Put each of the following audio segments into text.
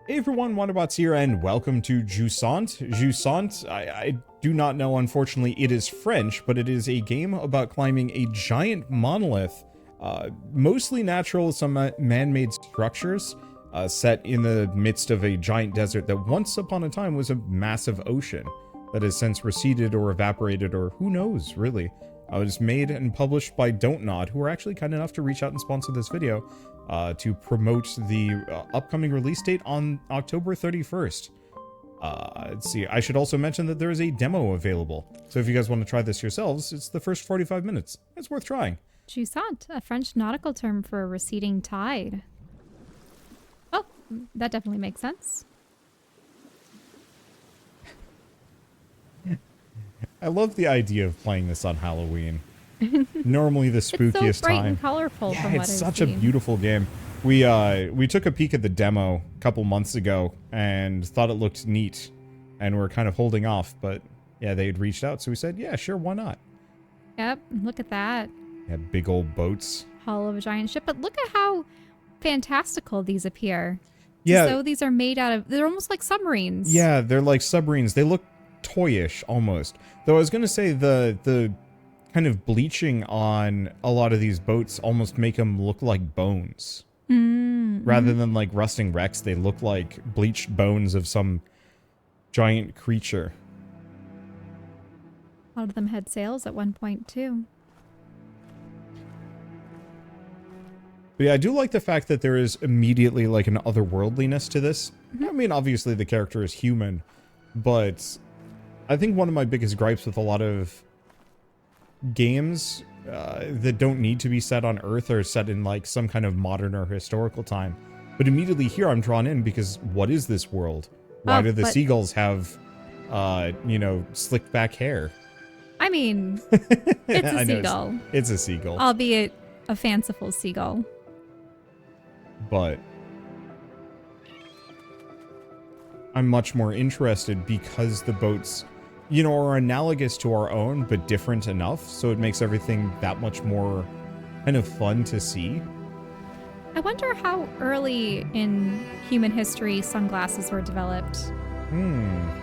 Hey everyone, Wanderbots here, and welcome to Jusant. Jusant, I do not know, unfortunately, it is French, but it is a game about climbing a giant monolith, mostly natural, some man-made structures, set in the midst of a giant desert that once upon a time was a massive ocean that has since receded or evaporated, or who knows, really. It was made and published by Don't Nod, who are actually kind enough to reach out and sponsor this video, to promote the upcoming release date on October 31st. Let's see, I should also mention that there is a demo available. So if you guys want to try this yourselves, it's the first 45 minutes. It's worth trying. Jusant, a French nautical term for a receding tide. Oh, that definitely makes sense. I love the idea of playing this on Halloween. Normally the spookiest it's so bright time. And colorful. Yeah, from what it's I've such a seen. beautiful game. We took a peek at the demo a couple months ago and thought it looked neat, and we're kind of holding off. But yeah, they had reached out, so we said, yeah, sure, why not? Yep, look at that. Yeah, big old boats. Hull of a giant ship. But look at how fantastical these appear. Yeah. So these are made out of, they're almost like submarines. Yeah, they're like submarines. They look toyish almost. Though I was gonna say the kind of bleaching on a lot of these boats almost make them look like bones. Rather than like rusting wrecks, they look like bleached bones of some giant creature. A lot of them had sails at one point too. But yeah, I do like the fact that there is immediately like an otherworldliness to this. I mean, obviously the character is human, but I think one of my biggest gripes with a lot of games that don't need to be set on Earth or set in like some kind of modern or historical time. But immediately here I'm drawn in because what is this world? Why do the seagulls have, you know, slicked back hair? I mean, it's a seagull. It's a seagull. Albeit a fanciful seagull. But I'm much more interested because the boats, you know, are analogous to our own, but different enough, so it makes everything that much more kind of fun to see. I wonder how early in human history sunglasses were developed.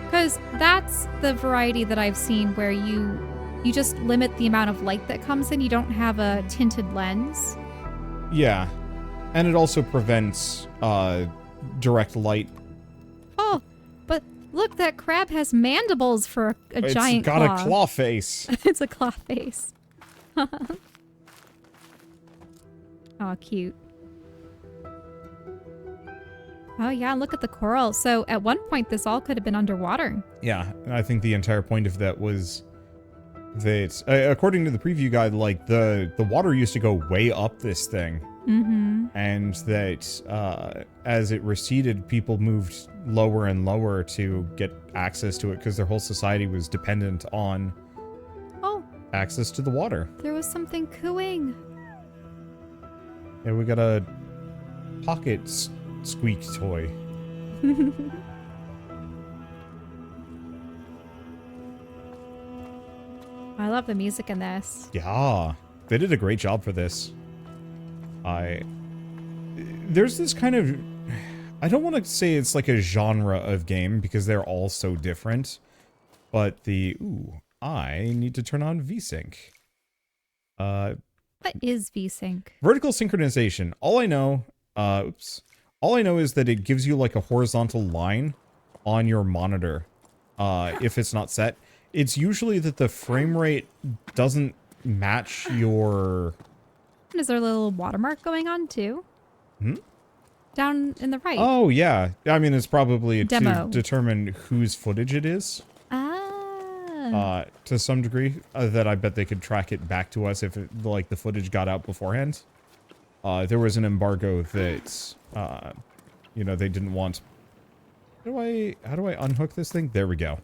Because that's the variety that I've seen where you just limit the amount of light that comes in. You don't have a tinted lens. Yeah. And it also prevents direct light. Oh, but look, that crab has mandibles for a giant claw. It's got a claw face. It's a claw face. Oh, cute. Oh, yeah, look at the coral. So at one point, this all could have been underwater. Yeah, I think the entire point of that was that, according to the preview guide, like, the water used to go way up this thing. And that as it receded, people moved lower and lower to get access to it because their whole society was dependent on access to the water. There was something cooing. Yeah, we got a pocket squeak toy. I love the music in this. Yeah, they did a great job for this. There's this kind of, I don't want to say it's like a genre of game because they're all so different, but I need to turn on VSync. What is VSync? Vertical synchronization. All I know, all I know is that it gives you like a horizontal line on your monitor, if it's not set. It's usually that the frame rate doesn't match your... Is there a little watermark going on too? Down in the right. Oh, yeah. I mean, it's probably Demo. to determine whose footage it is. To some degree, that I bet they could track it back to us if like the footage got out beforehand. There was an embargo that, you know, they didn't want. How do I unhook this thing? There we go.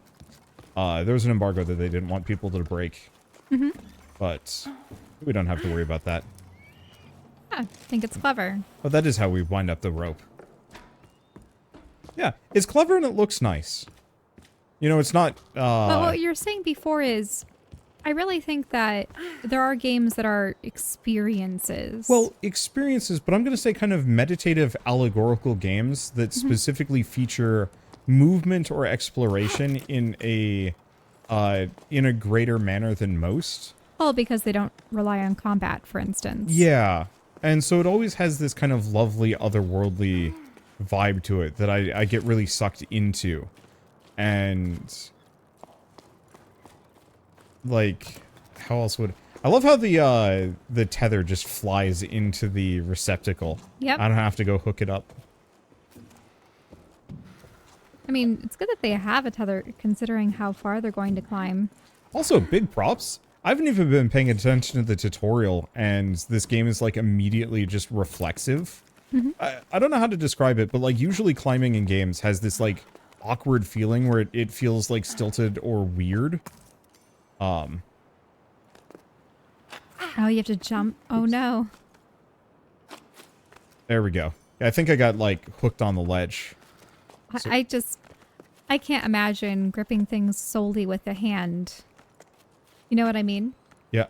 There was an embargo that they didn't want people to break. But we don't have to worry about that. I think it's clever. But that is how we wind up the rope. Yeah, it's clever and it looks nice. You know, it's not... But what you were saying before is I really think that there are games that are experiences. Well, experiences, but I'm going to say kind of meditative allegorical games that specifically feature movement or exploration in a greater manner than most. Well, because they don't rely on combat, for instance. Yeah. And so it always has this kind of lovely otherworldly vibe to it that I get really sucked into. And like, how else would I love how the tether just flies into the receptacle. Yep. I don't have to go hook it up. I mean, it's good that they have a tether, considering how far they're going to climb. Also, big props. I haven't even been paying attention to the tutorial, and this game is like immediately just reflexive. I don't know how to describe it, but like usually climbing in games has this like awkward feeling where it feels like stilted or weird. Oh, you have to jump. Oh no. There we go. I think I got like hooked on the ledge. So, I can't imagine gripping things solely with a hand. You know what I mean? yeah.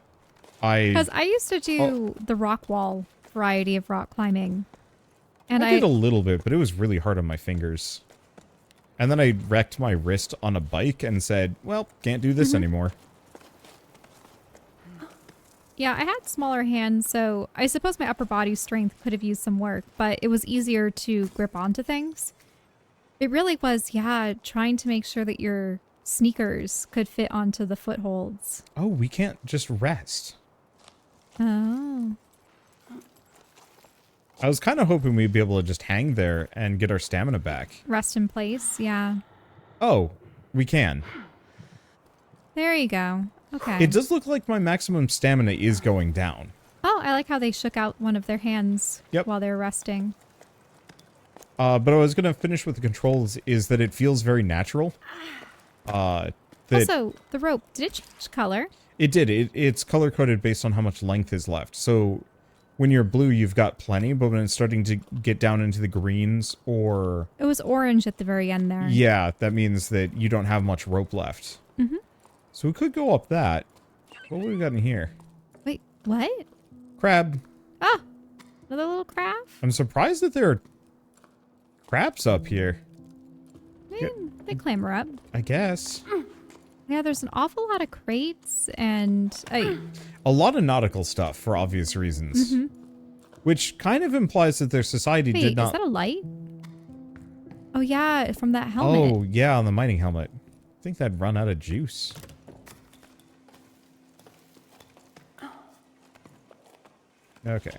Because I used to do the rock wall variety of rock climbing. And I did a little bit, but it was really hard on my fingers. And then I wrecked my wrist on a bike and said, well, can't do this anymore. Yeah, I had smaller hands, so I suppose my upper body strength could have used some work, but it was easier to grip onto things. It really was, yeah, trying to make sure that your sneakers could fit onto the footholds. Oh, we can't just rest. Oh. I was kind of hoping we'd be able to just hang there and get our stamina back. Rest in place, yeah. Oh, we can. There you go. Okay. It does look like my maximum stamina is going down. Oh, I like how they shook out one of their hands Yep. while they were resting. But I was going to finish with the controls is that it feels very natural. Also, the rope, did it change color? It did. It's color-coded based on how much length is left. So when you're blue, you've got plenty, but when it's starting to get down into the greens or... It was orange at the very end there. Yeah, that means that you don't have much rope left. So we could go up that. What have we got in here? Wait, what? Crab. Oh, another little crab? I'm surprised that there are crabs up here. They clamber up. I guess. Yeah, there's an awful lot of crates and... A lot of nautical stuff for obvious reasons. Which kind of implies that their society wait, did not... is that a light? Oh yeah, from that helmet. Oh, yeah, on the mining helmet. I think that'd run out of juice. Okay.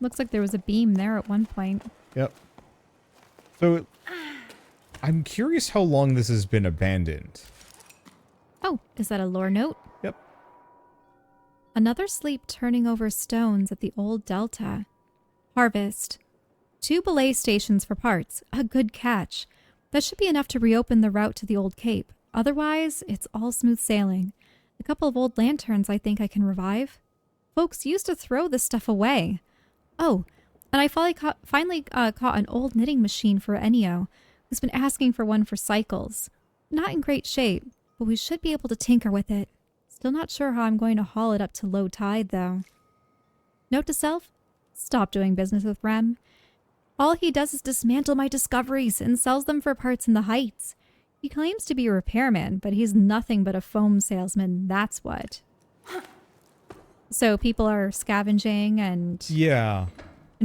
Looks like there was a beam there at one point. Yep. So, I'm curious how long this has been abandoned. Oh, is that a lore note? Yep. Another sleep turning over stones at the old delta. Harvest. 2 belay stations for parts. A good catch. That should be enough to reopen the route to the old cape. Otherwise, it's all smooth sailing. A couple of old lanterns I think I can revive. Folks used to throw this stuff away. Oh, and I finally caught an old knitting machine for Ennio, who's been asking for one for cycles. Not in great shape, but we should be able to tinker with it. Still not sure how I'm going to haul it up to low tide, though. Note to self, stop doing business with Rem. All he does is dismantle my discoveries and sells them for parts in the Heights. He claims to be a repairman, but he's nothing but a foam salesman, that's what. So people are scavenging and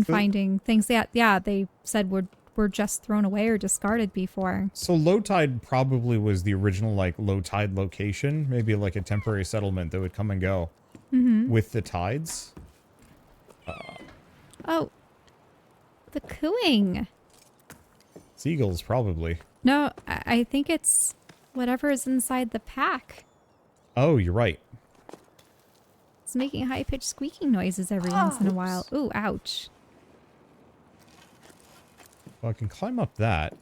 finding things that, yeah, they said were just thrown away or discarded before. So low tide probably was the original like low tide location, maybe like a temporary settlement that would come and go with the tides. Oh, the cooing. Seagulls probably. No, I think it's whatever is inside the pack. Oh, you're right. It's making high-pitched squeaking noises every once in a while. Ooh, ouch. Well, I can climb up that.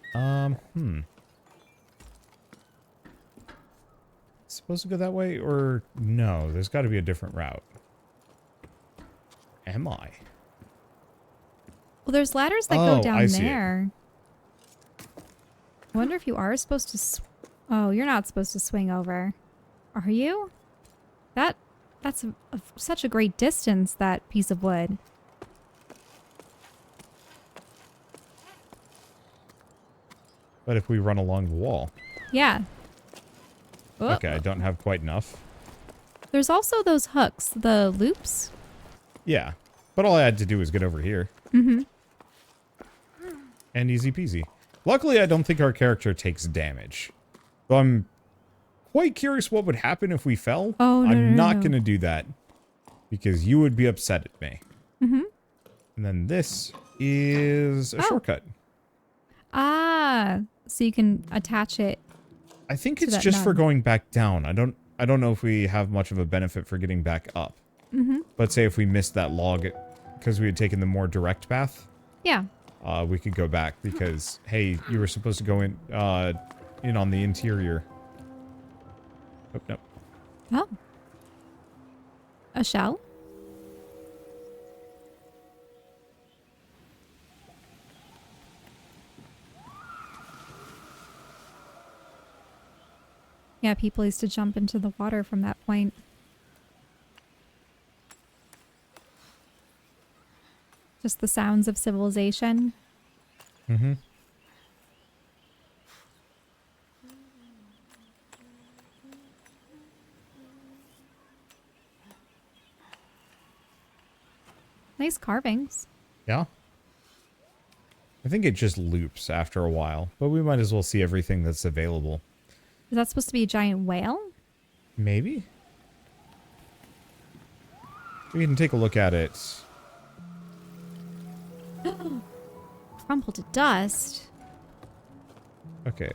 Supposed to go that way or no? There's got to be a different route. Am I? Well, there's ladders that go down see there. I wonder if you are supposed to... Oh, you're not supposed to swing over. Are you? That's such a great distance, that piece of wood. But if we run along the wall. Yeah. Oh. Okay, I don't have quite enough. There's also those hooks, the loops. Yeah, but all I had to do was get over here. Mm-hmm. And easy peasy. Luckily, I don't think our character takes damage. So I'm quite curious what would happen if we fell. Oh, no, I'm not no. going to do that. Because you would be upset at me. Mm-hmm. And then this is a shortcut. Ah, so you can attach it. I think it's just for going back down. I don't know if we have much of a benefit for getting back up. Mm-hmm. Let's say if we missed that log because we had taken the more direct path. Yeah. We could go back because, hey, you were supposed to go in on the interior. Oh, no. Oh. A shell? Yeah, people used to jump into the water from that point. Just the sounds of civilization. Mm-hmm. Nice carvings. Yeah. I think it just loops after a while, but we might as well see everything that's available. Is that supposed to be a giant whale? Maybe? We can take a look at it. Crumpled to dust. Okay.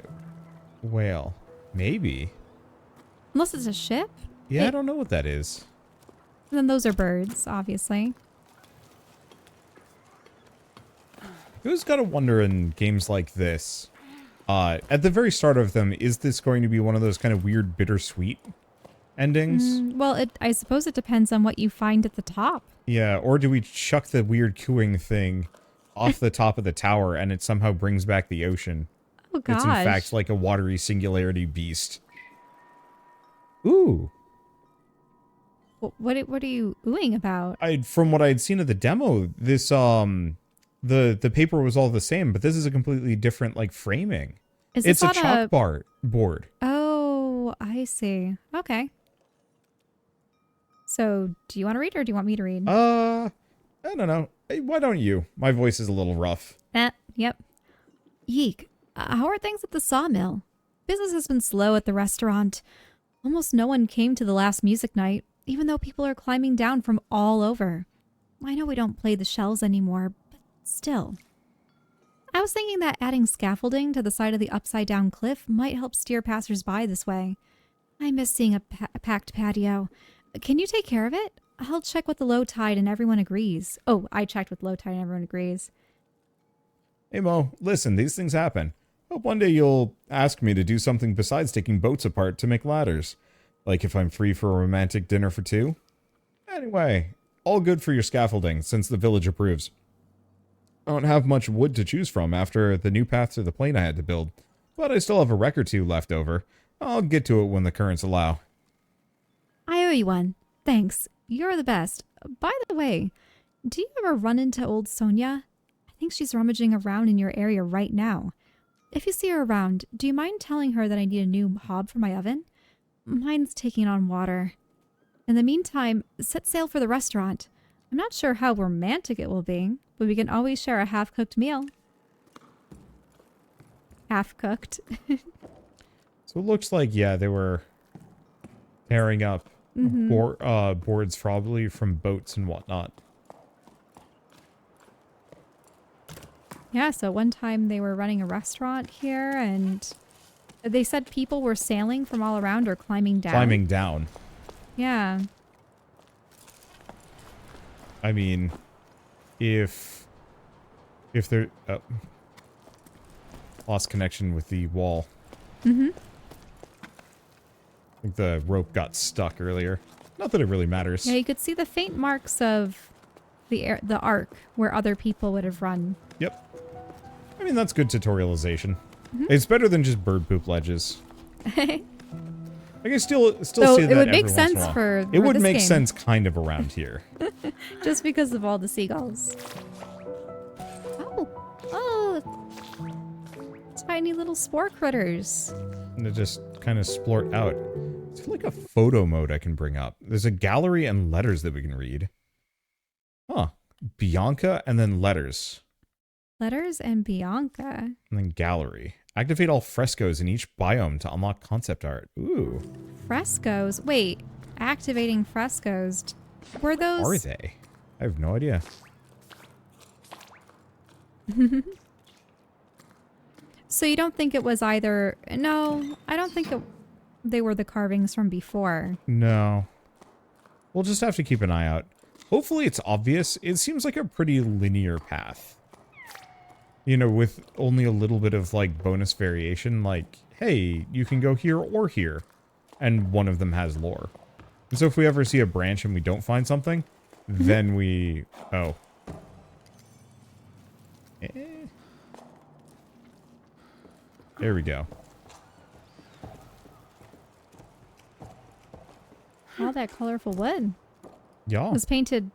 Whale. Maybe. Unless it's a ship? Yeah, I don't know what that is. And then those are birds, obviously. I always gotta wonder in games like this, at the very start of them, is this going to be one of those kind of weird bittersweet endings? Well, I suppose it depends on what you find at the top. Yeah, or do we chuck the weird cooing thing off the top of the tower and it somehow brings back the ocean? Oh, gosh. It's in fact like a watery singularity beast. Ooh. What are you oohing about? From what I had seen of the demo, this, the paper was all the same, but this is a completely different, like, framing. It's a chalkboard board. Oh, I see. Okay. So, do you want to read or do you want me to read? I don't know. Hey, why don't you? My voice is a little rough. Yep. Yeek. How are things at the sawmill? Business has been slow at the restaurant. Almost no one came to the last music night, even though people are climbing down from all over. I know we don't play the shells anymore, but still. I was thinking that adding scaffolding to the side of the upside-down cliff might help steer passers-by this way. I miss seeing a packed patio. Can you take care of it? I'll check with the low tide and everyone agrees. Oh, I checked with low tide and everyone agrees. Hey, Mo, listen, these things happen. Hope one day you'll ask me to do something besides taking boats apart to make ladders. Like if I'm free for a romantic dinner for two. Anyway, all good for your scaffolding, since the village approves. I don't have much wood to choose from after the new path to the plane I had to build, but I still have a wreck or two left over. I'll get to it when the currents allow. I owe you one. Thanks. You're the best. By the way, do you ever run into old Sonia? I think she's rummaging around in your area right now. If you see her around, do you mind telling her that I need a new hob for my oven? Mine's taking on water. In the meantime, set sail for the restaurant. I'm not sure how romantic it will be, but we can always share a half-cooked meal. Half-cooked. So it looks like, yeah, they were tearing up boards probably from boats and whatnot. Yeah, so one time they were running a restaurant here and they said people were sailing from all around or climbing down. Climbing down. Yeah. I mean, if they're... lost connection with the wall. Mm-hmm. I think the rope got stuck earlier. Not that it really matters. Yeah, you could see the faint marks of the arc where other people would have run. Yep. I mean, that's good tutorialization. It's better than just bird poop ledges. I can still So see it that would make every once in a sense while. for It would this make game. sense kind of around here. Just because of all the seagulls. Oh, tiny little spore critters. And they just kind of splort out. It's like a photo mode I can bring up. There's a gallery and letters that we can read. Huh. Bianca and then letters. Letters and Bianca. And then gallery. Activate all frescoes in each biome to unlock concept art. Ooh. Frescoes. Wait, activating frescoes. Were those? Are they? I have no idea. So you don't think it was either? No, I don't think they were the carvings from before. No. We'll just have to keep an eye out. Hopefully it's obvious. It seems like a pretty linear path. You know, with only a little bit of, like, bonus variation. Like, hey, you can go here or here. And one of them has lore. And so if we ever see a branch and we don't find something, then we... Oh. There we go. All that colorful wood. Yeah. It was painted,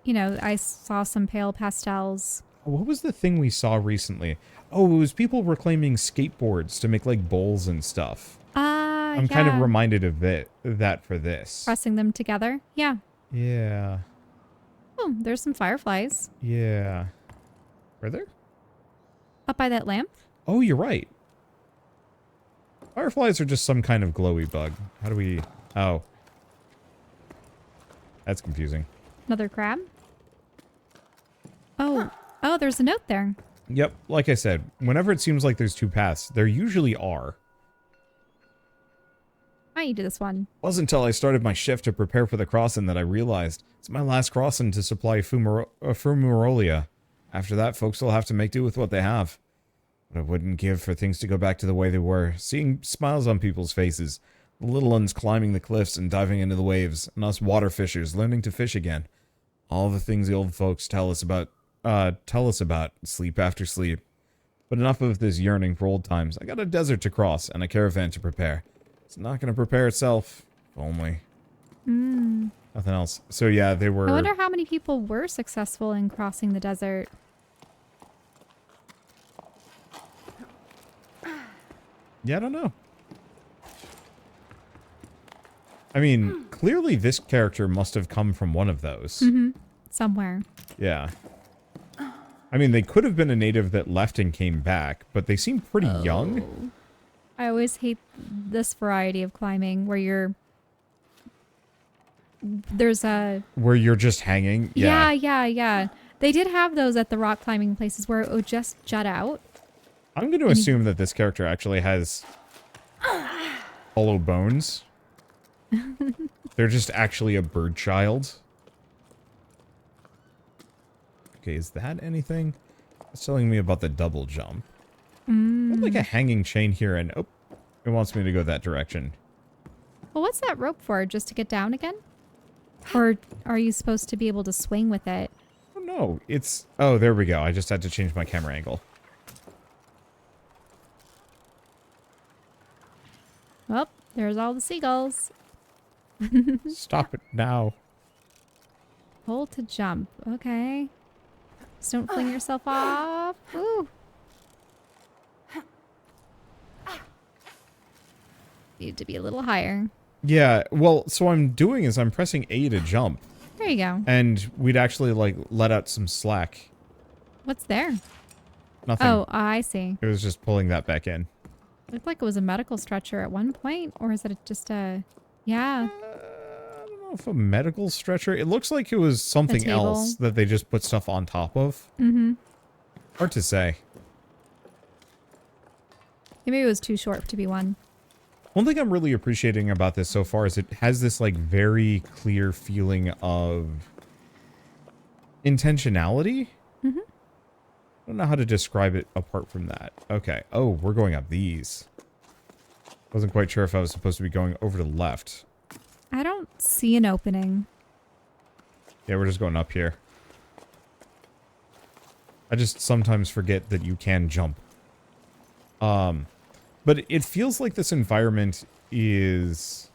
you know, I saw some pale pastels. What was the thing we saw recently? Oh, it was people reclaiming skateboards to make, like, bowls and stuff. I'm kind of reminded of that for this. Pressing them together. Yeah. Yeah. Oh, there's some fireflies. Yeah. Are there? Up by that lamp? Oh, you're right. Fireflies are just some kind of glowy bug. How do we... Oh. That's confusing. Another crab? Oh. Oh, there's a note there. Yep. Like I said, whenever it seems like there's two paths, there usually are. I need to do this one. It wasn't until I started my shift to prepare for the crossing that I realized it's my last crossing to supply fumarolia. After that, folks will have to make do with what they have. But I wouldn't give for things to go back to the way they were. Seeing smiles on people's faces, the little ones climbing the cliffs and diving into the waves, and us water fishers learning to fish again. All the things the old folks tell us about, sleep after sleep. But enough of this yearning for old times. I got a desert to cross and a caravan to prepare. It's not going to prepare itself. If only. Nothing else. So yeah, they were... I wonder how many people were successful in crossing the desert. Yeah, I don't know. I mean, clearly this character must have come from one of those. Somewhere. Yeah. I mean, they could have been a native that left and came back, but they seem pretty young. I always hate this variety of climbing where there's a... Where you're just hanging? Yeah. They did have those at the rock climbing places where it would just jut out. I'm going to assume that this character actually has hollow bones. They're just actually a bird child. Okay, is that anything? It's telling me about the double jump. Got like a hanging chain here, and oh, it wants me to go that direction. Well, what's that rope for? Just to get down again? Or are you supposed to be able to swing with it? Oh no, it's... Oh, there we go. I just had to change my camera angle. Well, there's all the seagulls. Stop it now. Hold to jump. Okay. Just don't fling yourself off. Ooh. Need to be a little higher. Yeah, well, so what I'm doing is I'm pressing A to jump. There you go. And we'd actually, like, let out some slack. What's there? Nothing. Oh, I see. It was just pulling that back in. Looked like it was a medical stretcher at one point. Or is it just a... Yeah. I don't know if a medical stretcher... It looks like it was something else that they just put stuff on top of. Hard to say. Maybe it was too short to be one. One thing I'm really appreciating about this so far is it has this, like, very clear feeling of intentionality. I don't know how to describe it apart from that. Okay. Oh, we're going up these. Wasn't quite sure if I was supposed to be going over to the left. I don't see an opening. Yeah, we're just going up here. I just sometimes forget that you can jump. But it feels like this environment is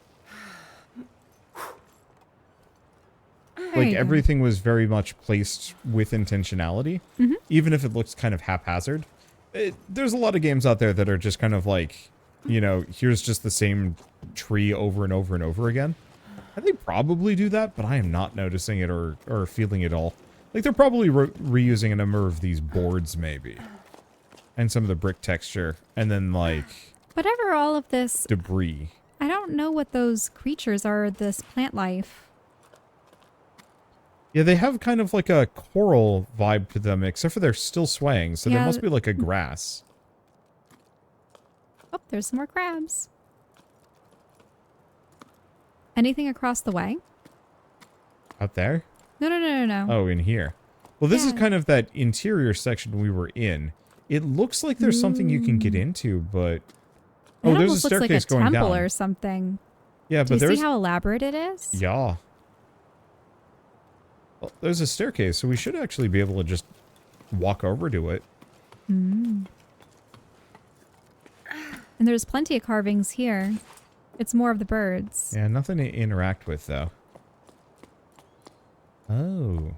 There like you go. everything was very much placed with intentionality, even if it looks kind of haphazard. There's a lot of games out there that are just kind of like, you know, here's just the same tree over and over and over again. And they probably do that, but I am not noticing it or feeling it all. Like, they're probably reusing a number of these boards, maybe. And some of the brick texture. And then, like... Whatever all of this... debris. I don't know what those creatures are, this plant life. Yeah, they have kind of like a coral vibe to them, except for they're still swaying, so there must be like a grass. Oh, there's some more crabs. Anything across the way? Out there? No. Oh, in here. Well, this is kind of that interior section we were in. It looks like there's something you can get into, but... Oh, there's a staircase going down. Looks like a temple or something. Yeah, but Do you see how elaborate it is? Yeah. Well, there's a staircase, so we should actually be able to just walk over to it. And there's plenty of carvings here. It's more of the birds. Yeah, nothing to interact with, though. Oh.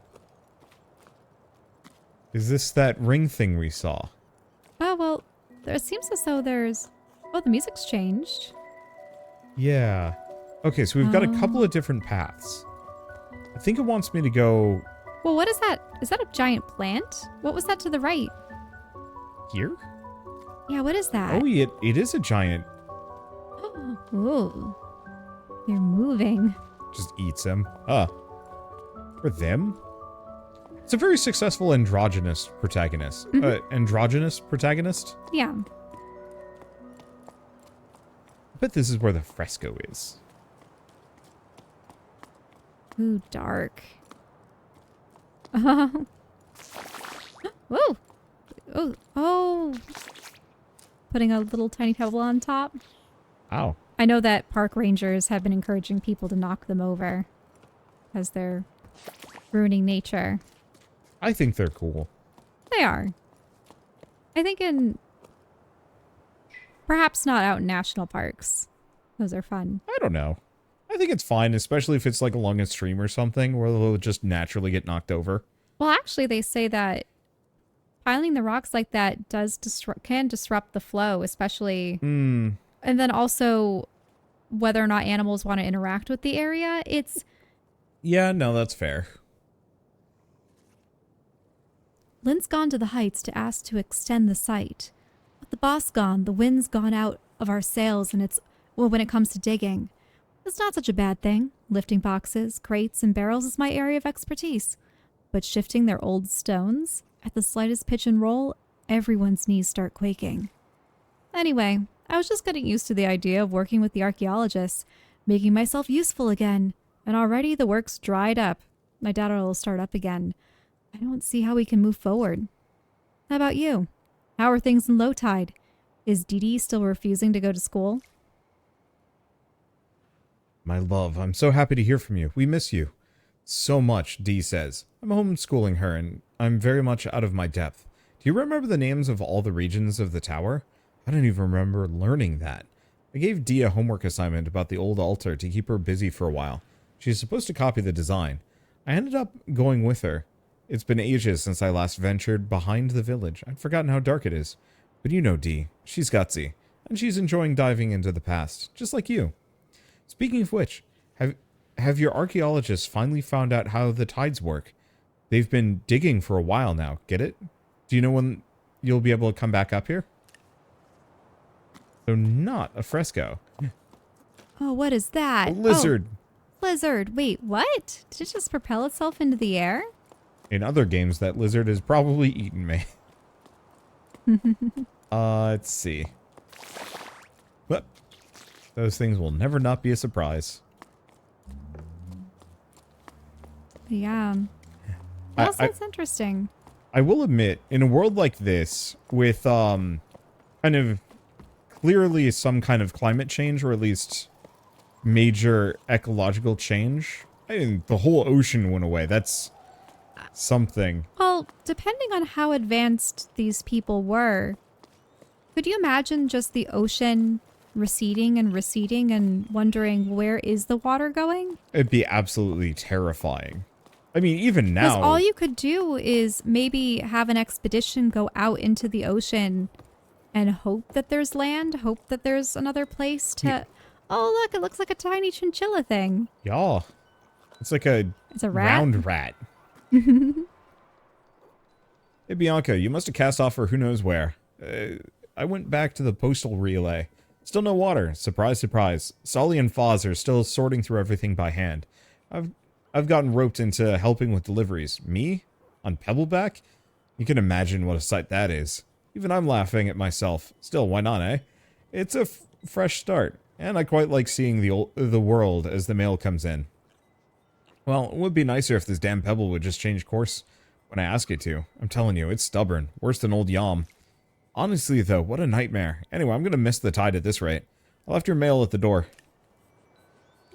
Is this that ring thing we saw? Oh, well, it seems as though there's... Oh, the music's changed. Yeah. Okay, so we've got a couple of different paths. I think it wants me to go... Well, what is that? Is that a giant plant? What was that to the right? Here? Yeah, what is that? Oh, it is a giant... Ooh. They're moving. Just eats them. For them? It's a very successful androgynous protagonist. Androgynous protagonist? Yeah. I bet this is where the fresco is. Ooh, dark. Whoa. Oh. Putting a little tiny pebble on top. Ow. I know that park rangers have been encouraging people to knock them over because they're ruining nature. I think they're cool. They are. I think perhaps not out in national parks. Those are fun. I don't know. I think it's fine, especially if it's like along a stream or something where they'll just naturally get knocked over. Well, actually, they say that piling the rocks like that can disrupt the flow, especially... And then also whether or not animals want to interact with the area. Yeah, no, that's fair. Lynn's gone to the heights to ask to extend the site. With the boss gone, the wind's gone out of our sails, and when it comes to digging. It's not such a bad thing. Lifting boxes, crates, and barrels is my area of expertise. But shifting their old stones, at the slightest pitch and roll, everyone's knees start quaking. Anyway, I was just getting used to the idea of working with the archaeologists, making myself useful again, and already the work's dried up. My data will start up again. I don't see how we can move forward. How about you? How are things in low tide? Is Dee Dee still refusing to go to school? My love, I'm so happy to hear from you. We miss you so much, Dee says. I'm homeschooling her, and I'm very much out of my depth. Do you remember the names of all the regions of the tower? I don't even remember learning that. I gave Dee a homework assignment about the old altar to keep her busy for a while. She's supposed to copy the design. I ended up going with her. It's been ages since I last ventured behind the village. I'd forgotten how dark it is. But you know Dee. She's gutsy. And she's enjoying diving into the past, just like you. Speaking of which, have your archaeologists finally found out how the tides work? They've been digging for a while now. Get it? Do you know when you'll be able to come back up here? So not a fresco. Oh, what is that? A lizard. Oh, lizard. Wait, what? Did it just propel itself into the air? In other games, that lizard has probably eaten me. Let's see. But those things will never not be a surprise. Yeah. That's interesting. I will admit, in a world like this, with kind of clearly some kind of climate change, or at least major ecological change, I mean, the whole ocean went away. That's something. Well, depending on how advanced these people were, could you imagine just the ocean receding and receding and wondering where is the water going? It'd be absolutely terrifying. I mean, even now... Because all you could do is maybe have an expedition go out into the ocean and hope that there's land, hope that there's another place to... Yeah. Oh, look, it looks like a tiny chinchilla thing. Yeah. It's like a... It's a rat? Round rat. Hey, Bianca, you must have cast off for who knows where. I went back to the postal relay. Still no water. Surprise, surprise. Solly and Foz are still sorting through everything by hand. I've gotten roped into helping with deliveries. Me? On Pebbleback? You can imagine what a sight that is. Even I'm laughing at myself. Still, why not, eh? It's a fresh start, and I quite like seeing the world as the mail comes in. Well, it would be nicer if this damn pebble would just change course when I ask it to. I'm telling you, it's stubborn. Worse than old Yom. Honestly, though, what a nightmare. Anyway, I'm gonna miss the tide at this rate. I left your mail at the door.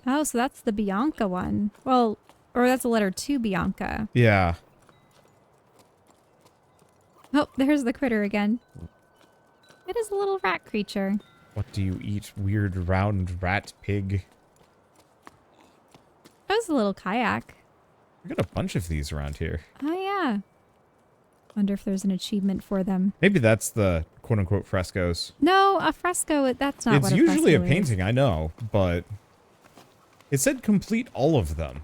Oh, so that's the Bianca one. Well, or that's a letter to Bianca. Yeah. Oh, there's the critter again. It is a little rat creature. What do you eat, weird round rat pig? That was a little kayak. We got a bunch of these around here. Oh, yeah. Wonder if there's an achievement for them. Maybe that's the quote-unquote frescoes. No, a fresco, that's not what a fresco is. It's usually a painting, I know, but it said complete all of them.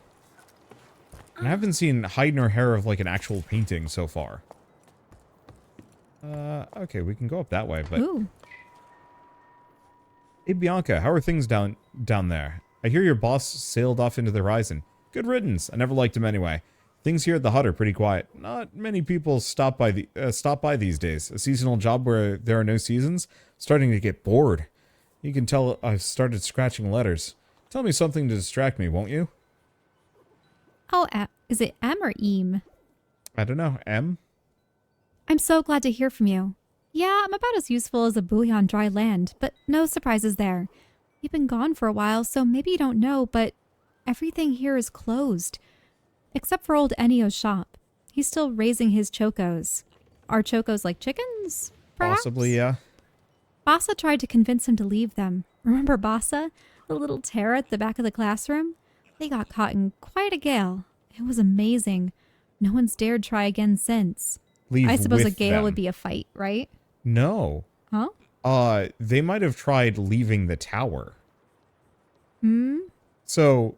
And I haven't seen hide nor hair of like an actual painting so far. Okay, we can go up that way, but... Ooh. Hey, Bianca, how are things down there? I hear your boss sailed off into the horizon. Good riddance. I never liked him anyway. Things here at the hut are pretty quiet. Not many people stop by these days. A seasonal job where there are no seasons? Starting to get bored. You can tell I've started scratching letters. Tell me something to distract me, won't you? Oh, is it M or Eam? I don't know. M? I'm so glad to hear from you. Yeah, I'm about as useful as a buoy on dry land, but no surprises there. You've been gone for a while, so maybe you don't know, but everything here is closed. Except for old Ennio's shop. He's still raising his chocos. Are chocos like chickens, perhaps? Possibly, yeah. Bassa tried to convince him to leave them. Remember Bassa? The little terror at the back of the classroom? They got caught in quite a gale. It was amazing. No one's dared try again since. Leave I suppose with a gale them. would be a fight, right? No. Huh? They might have tried leaving the tower. Hmm? So,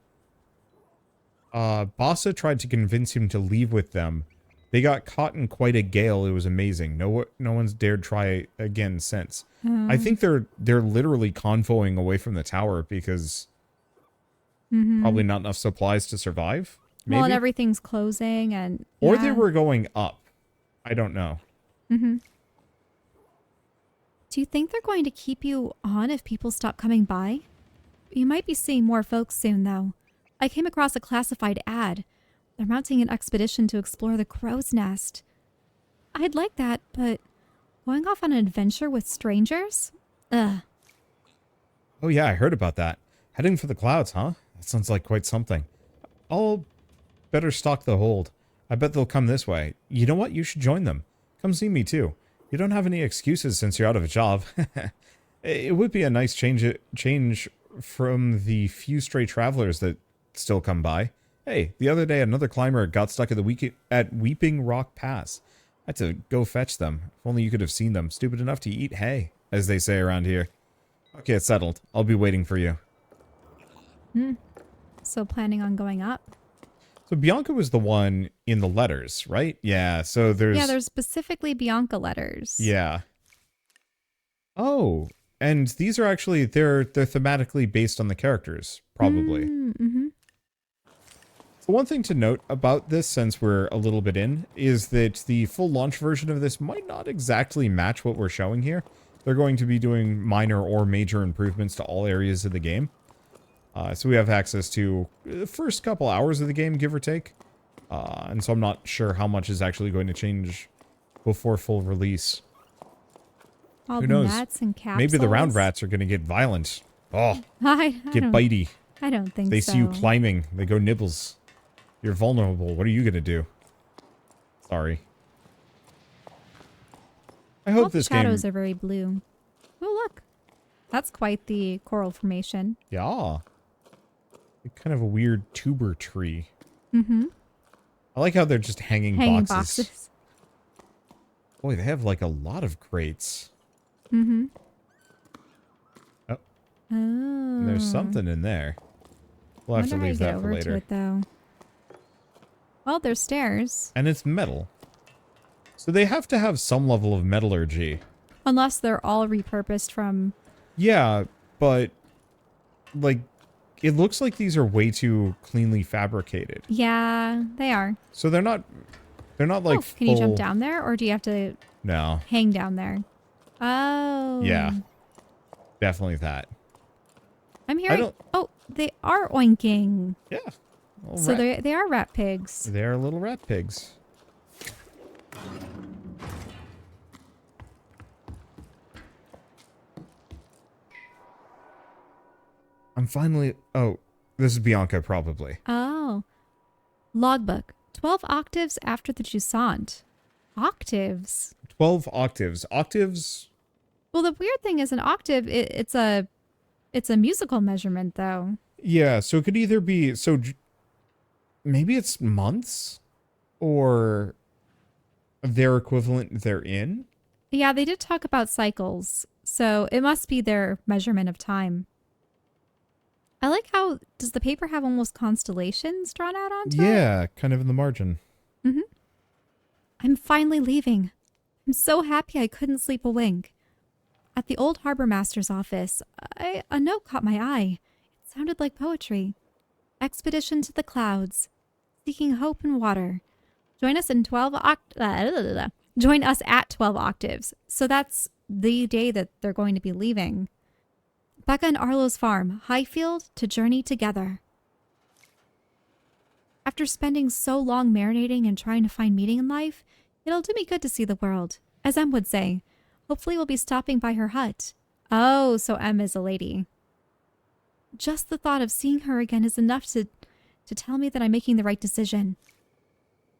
Bassa tried to convince him to leave with them. They got caught in quite a gale. It was amazing. No one's dared try again since. I think they're literally convoying away from the tower because probably not enough supplies to survive. Maybe? Well, and everything's closing and... Or yeah. they were going up. I don't know. Do you think they're going to keep you on if people stop coming by? You might be seeing more folks soon, though. I came across a classified ad. They're mounting an expedition to explore the crow's nest. I'd like that, but going off on an adventure with strangers? Ugh. Oh yeah, I heard about that. Heading for the clouds, huh? That sounds like quite something. I'll better stock the hold. I bet they'll come this way. You know what? You should join them. Come see me too. You don't have any excuses since you're out of a job. It would be a nice change from the few stray travelers that still come by. Hey, the other day another climber got stuck at Weeping Rock Pass. I had to go fetch them. If only you could have seen them. Stupid enough to eat hay, as they say around here. Okay, it's settled. I'll be waiting for you. So planning on going up? So Bianca was the one in the letters, right? Yeah, so there's... Yeah, there's specifically Bianca letters. Yeah. Oh, and these are actually, they're thematically based on the characters, probably. So one thing to note about this, since we're a little bit in, is that the full launch version of this might not exactly match what we're showing here. They're going to be doing minor or major improvements to all areas of the game. So we have access to the first couple hours of the game, give or take. And so I'm not sure how much is actually going to change before full release. All Who the knows? nuts and capsules. Maybe the round rats are going to get violent. Oh, I get don't, bitey. I don't think They so. see you climbing. They go nibbles. You're vulnerable. What are you going to do? Sorry. I hope All this the game... shadows are very blue. Oh, look. That's quite the coral formation. Yeah. Kind of a weird tuber tree. Mm-hmm. I like how they're just hanging Hanging boxes. boxes. Boy, they have like a lot of crates. Mm-hmm. Oh. Oh. And there's something in there. We'll have to leave that for later. To it, though. Well, there's stairs. And it's metal. So they have to have some level of metallurgy. Unless they're all repurposed from... Yeah, but like it looks like these are way too cleanly fabricated. Yeah, they are. So they're not like Can you jump down there, or do you have to hang down there? Oh. Yeah. Definitely that. I'm hearing... Oh, they are oinking. Yeah. So they are rat pigs. They're little rat pigs. I'm finally... Oh, this is Bianca, probably. Oh. Logbook. 12 octaves after the Jusant. Octaves? 12 octaves. Octaves... Well, the weird thing is an octave, it's a musical measurement, though. Yeah, so it could either be... So maybe it's months? Or their equivalent therein? Yeah, they did talk about cycles, so it must be their measurement of time. I like how, does the paper have almost constellations drawn out onto it? Yeah, kind of in the margin. Mm-hmm. I'm finally leaving. I'm so happy I couldn't sleep a wink. At the old harbor master's office, a note caught my eye. It sounded like poetry. Expedition to the clouds. Seeking hope in water. Join us at 12 octaves. So that's the day that they're going to be leaving. Becca and Arlo's farm, Highfield, to journey together. After spending so long marinating and trying to find meaning in life, it'll do me good to see the world. As Em would say, hopefully we'll be stopping by her hut. Oh, so Em is a lady. Just the thought of seeing her again is enough to tell me that I'm making the right decision.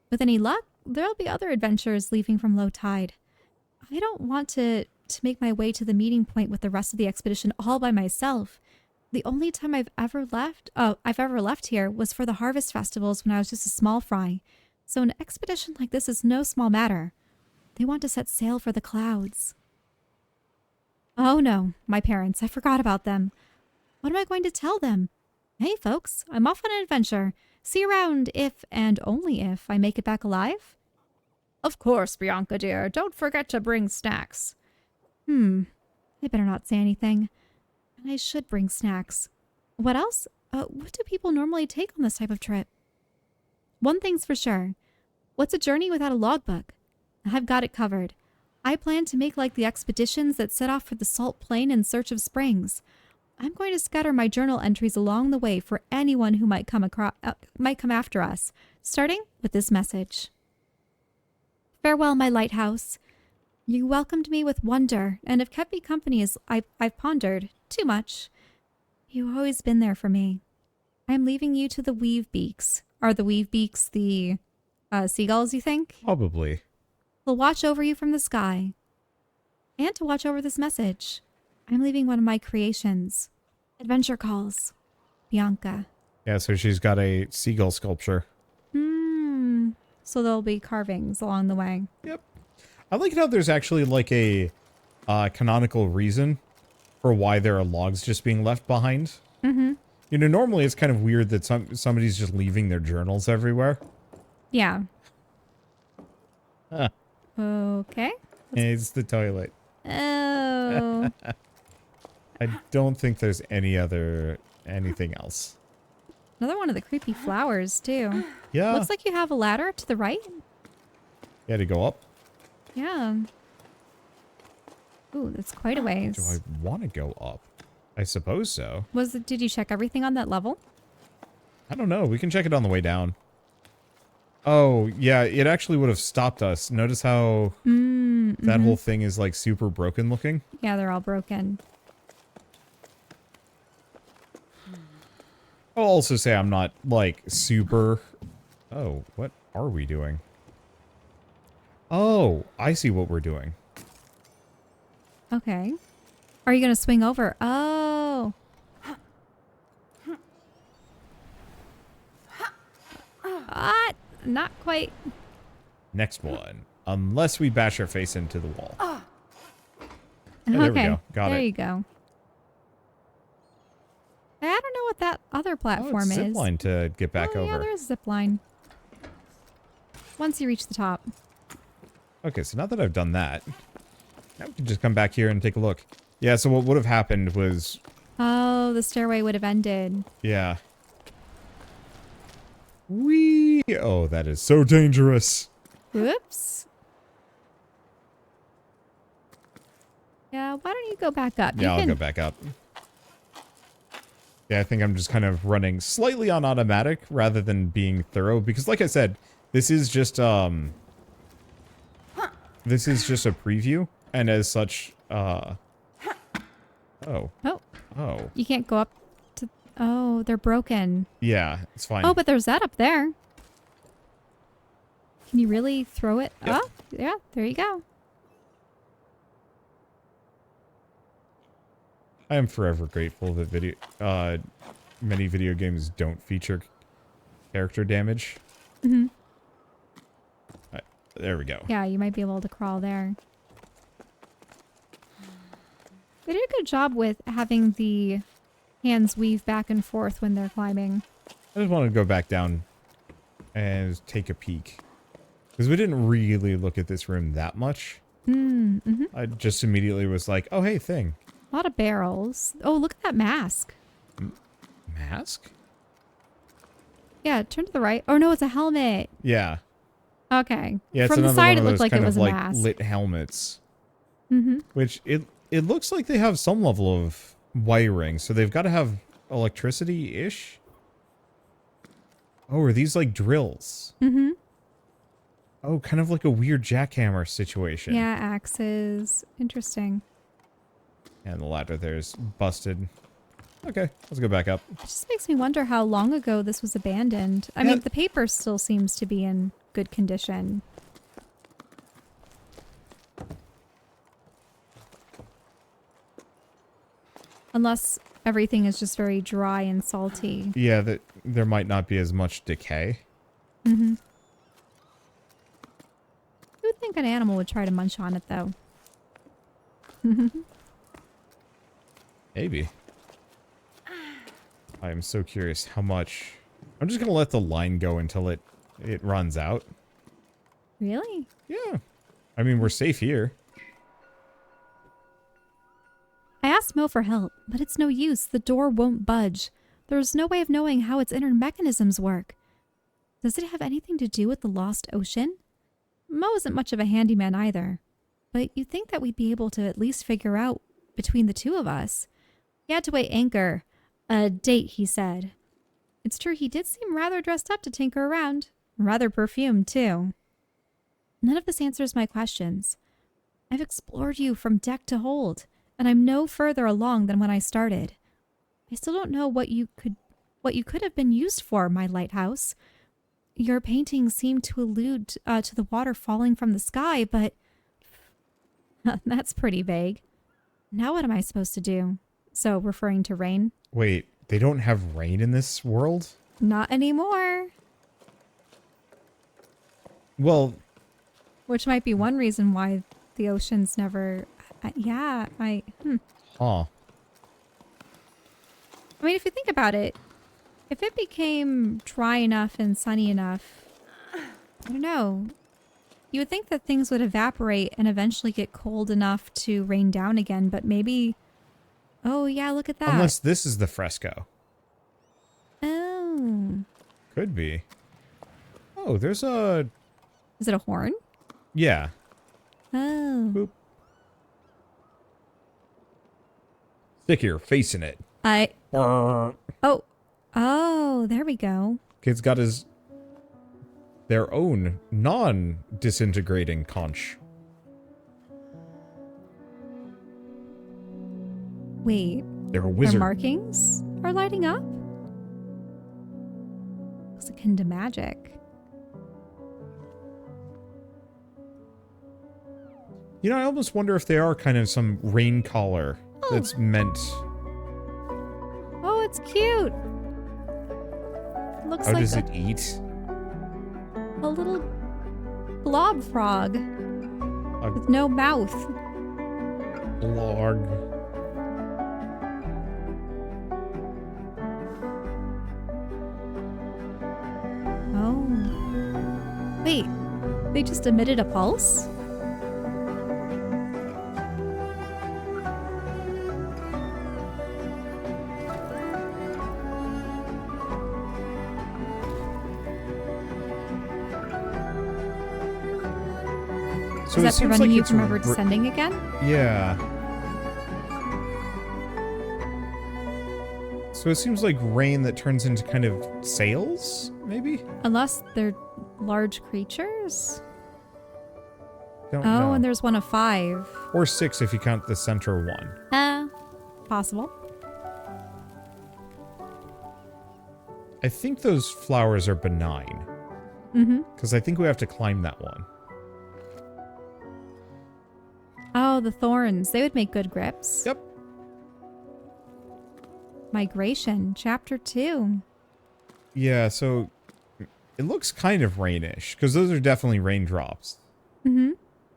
With any luck, there'll be other adventures leaving from low tide. I don't want to make my way to the meeting point with the rest of the expedition all by myself. The only time I've ever left here was for the harvest festivals when I was just a small fry. So an expedition like this is no small matter. They want to set sail for the clouds. Oh no, my parents, I forgot about them. What am I going to tell them? Hey folks, I'm off on an adventure. See you around if, and only if, I make it back alive? Of course, Bianca dear. Don't forget to bring snacks. I better not say anything. And I should bring snacks. What else? What do people normally take on this type of trip? One thing's for sure. What's a journey without a logbook? I've got it covered. I plan to make like the expeditions that set off for the salt plain in search of springs. I'm going to scatter my journal entries along the way for anyone who might come after us, starting with this message. Farewell, my lighthouse. You welcomed me with wonder and have kept me company as I've pondered too much. You've always been there for me. I'm leaving you to the weave beaks. Are the weave beaks the seagulls, you think? Probably. We'll watch over you from the sky. And to watch over this message, I'm leaving one of my creations. Adventure calls. Bianca. Yeah, so she's got a seagull sculpture. So there'll be carvings along the way. Yep. I like how there's actually like a canonical reason for why there are logs just being left behind. Mm-hmm. You know, normally it's kind of weird that somebody's just leaving their journals everywhere. Yeah. Huh. Okay. It's the toilet. Oh. I don't think there's anything else. Another one of the creepy flowers, too. Yeah. Looks like you have a ladder to the right. Yeah, to go up. Yeah. Ooh, that's quite a ways. Do I want to go up? I suppose so. Did you check everything on that level? I don't know. We can check it on the way down. Oh, yeah, it actually would have stopped us. Notice how that whole thing is like super broken looking? Yeah, they're all broken. I'll also say I'm not like super... Oh, what are we doing? Oh, I see what we're doing. Okay. Are you going to swing over? Oh. Not quite. Next one. Unless we bash our face into the wall. Oh, Okay. there we go. Got it. There you go. I don't know what that other platform it's is. zip line to get back over. Yeah, there's a zip line. Once you reach the top. Okay, so now that I've done that, now we can just come back here and take a look. Yeah, so what would have happened was... Oh, the stairway would have ended. Yeah. Whee! Oh, that is so dangerous. Whoops. Yeah, why don't you go back up? Yeah, I'll go back up. Yeah, I think I'm just kind of running slightly on automatic rather than being thorough. Because like I said, this is just a preview. And as such, Oh. Oh. Oh. You can't go up to... Oh, they're broken. Yeah, it's fine. Oh, but there's that up there. Can you really throw it? Yep. Oh, yeah, there you go. I am forever grateful that many video games don't feature character damage. Mm-hmm. There we go. Yeah, you might be able to crawl there. They did a good job with having the hands weave back and forth when they're climbing. I just want to go back down and take a peek. Because we didn't really look at this room that much. Mm-hmm. I just immediately was like, oh, hey, thing. A lot of barrels. Oh, look at that mask. Mask? Yeah, turn to the right. Oh, no, it's a helmet. Yeah. Okay. Yeah, it's from the another side, one it of looked those like kind it was of a like mask. lit helmets. Mm-hmm. Which it looks like they have some level of wiring, so they've got to have electricity-ish. Oh, are these like drills? Mm-hmm. Oh, kind of like a weird jackhammer situation. Yeah, axes. Interesting. And the ladder there's busted. Okay, let's go back up. It just makes me wonder how long ago this was abandoned. I mean, the paper still seems to be in good condition. Unless everything is just very dry and salty. Yeah, there might not be as much decay. Mm-hmm. You would think an animal would try to munch on it, though. Maybe. I am so curious how much... I'm just going to let the line go until it runs out. Really? Yeah. I mean, we're safe here. I asked Mo for help, but it's no use. The door won't budge. There's no way of knowing how its inner mechanisms work. Does it have anything to do with the lost ocean? Mo isn't much of a handyman either, but you'd think that we'd be able to at least figure out between the two of us. He had to weigh anchor. A date, he said. It's true, he did seem rather dressed up to tinker around. Rather perfumed, too. None of this answers my questions. I've explored you from deck to hold, and I'm no further along than when I started. I still don't know what you could have been used for, my lighthouse. Your paintings seem to allude to the water falling from the sky, but that's pretty vague. Now what am I supposed to do? So, referring to rain? Wait, they don't have rain in this world? Not anymore. Well... Which might be one reason why the ocean's never... Huh. Huh. I mean, if you think about it, if it became dry enough and sunny enough, I don't know. You would think that things would evaporate and eventually get cold enough to rain down again, but maybe... Oh, yeah, look at that. Unless this is the fresco. Oh. Could be. Oh, there's a... Is it a horn? Yeah. Oh. Boop. Stick your face in it. Oh. Oh, there we go. Kid's got their own non-disintegrating conch. Wait. They're a wizard. Their markings are lighting up? Looks akin to magic. You know, I almost wonder if they are kind of some rain caller that's meant. Oh, it's cute. Looks How like does it eat? a little blob frog with no mouth. Blog. Oh. Wait, they just emitted a pulse? So Is that preventing you from ever descending again? Yeah. So it seems like rain that turns into kind of sails, maybe? Unless they're large creatures? Don't know. And there's one of 5. Or 6 if you count the center one. Possible. I think those flowers are benign. Mm-hmm. Because I think we have to climb that one. Oh, the thorns. They would make good grips. Yep. Migration, chapter 2. Yeah, so it looks kind of rainish, because those are definitely raindrops. Mm-hmm.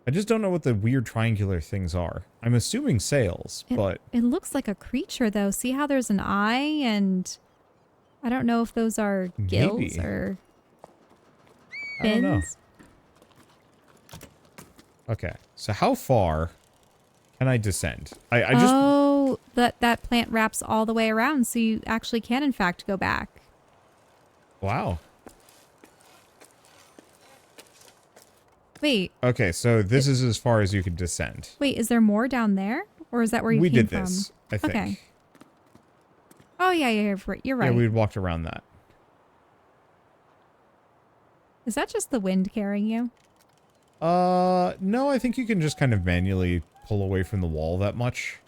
I just don't know what the weird triangular things are. I'm assuming sails, but... It looks like a creature, though. See how there's an eye, and I don't know if those are gills Maybe. or fins. I don't know. Okay, so how far can I descend? I just... Oh, that plant wraps all the way around, so you actually can, in fact, go back. Wow. Wait. Okay, so this is as far as you can descend. Wait, is there more down there? Or is that where you came from? We did this, I think. Okay. Oh, yeah, you're right. Yeah, we walked around that. Is that just the wind carrying you? No, I think you can just kind of manually pull away from the wall that much.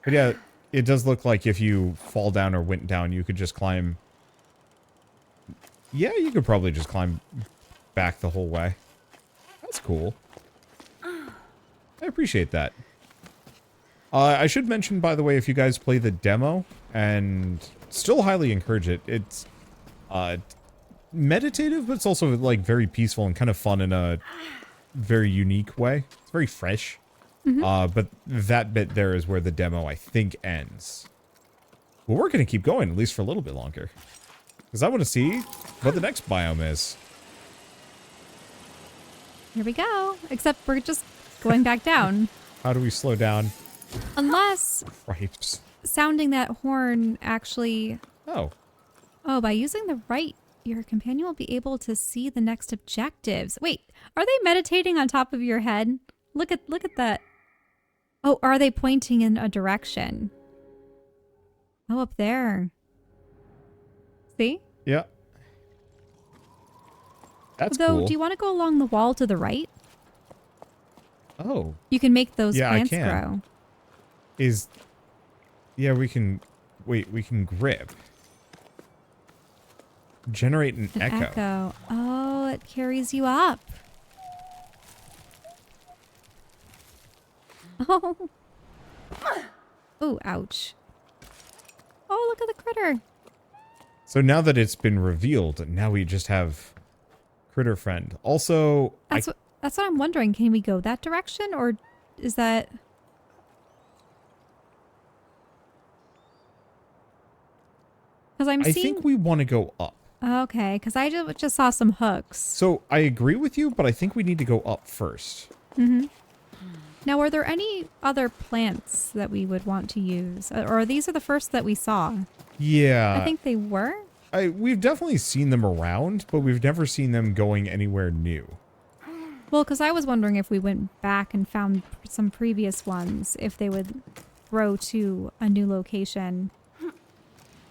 But yeah, it does look like if you fall down or went down, you could just climb. Yeah, you could probably just climb back the whole way. That's cool. I appreciate that. I should mention, by the way, if you guys play the demo, and still highly encourage it, it's meditative, but it's also like very peaceful and kind of fun in a very unique way. It's very fresh. Mm-hmm. But that bit there is where the demo, I think, ends. Well, we're going to keep going, at least for a little bit longer. Because I want to see what the next biome is. Here we go. Except we're just going back down. How do we slow down? Unless Right. sounding that horn actually... Oh. Oh, by using the right, your companion will be able to see the next objectives. Wait, are they meditating on top of your head? Look at that. Oh, are they pointing in a direction? Oh, up there. See? Yeah. That's Although, cool. do you want to go along the wall to the right? Oh. You can make those Yeah, plants I can. grow. Yeah, we can... Wait, we can grip. Generate an echo. Oh, it carries you up. Oh. Oh, ouch. Oh, look at the critter. So now that it's been revealed, now we just have critter friend. Also, That's what I'm wondering. Can we go that direction, or is that... Because I think we want to go up. Okay, because I just saw some hooks. So I agree with you, but I think we need to go up first. Mm-hmm. Now, are there any other plants that we would want to use? Or these are the first that we saw? Yeah. I think they were. We've definitely seen them around, but we've never seen them going anywhere new. Well, because I was wondering if we went back and found some previous ones, if they would grow to a new location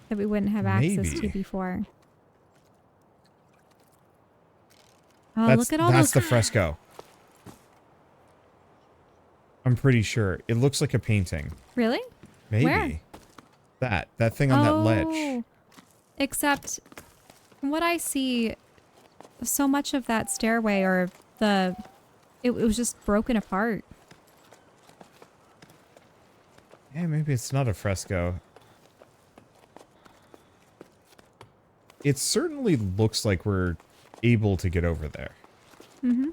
that we wouldn't have access to before. Oh, look at all those. That's the fresco. I'm pretty sure. It looks like a painting. Really? Maybe. Where? That thing on that ledge. Except, from what I see, so much of that stairway or it was just broken apart. Yeah, maybe it's not a fresco. It certainly looks like we're able to get over there. Mm-hmm.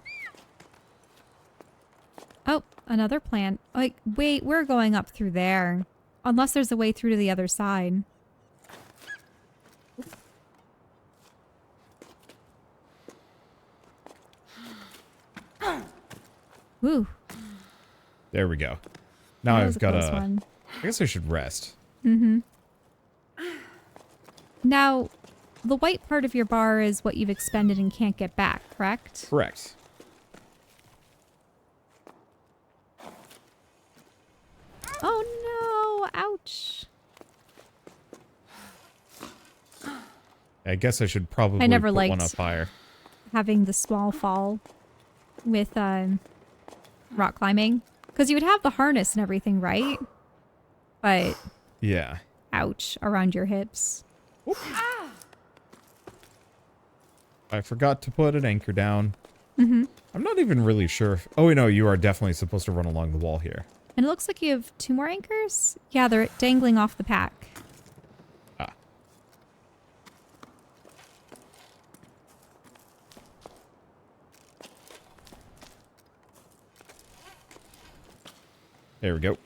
Oh, another plant. Like, wait, we're going up through there. Unless there's a way through to the other side. Woo. There we go. Now That was I've got close a... one. I guess I should rest. Mm-hmm. Now, the white part of your bar is what you've expended and can't get back, correct? Correct. Oh no! Ouch! I guess I should probably I never put liked one up higher. having the small fall with rock climbing. Because you would have the harness and everything, right? But, Yeah. ouch, around your hips. I forgot to put an anchor down. Mm-hmm. I'm not even really sure if... Oh, no, you are definitely supposed to run along the wall here. And it looks like you have 2 more anchors? Yeah, they're dangling off the pack. Ah. There we go.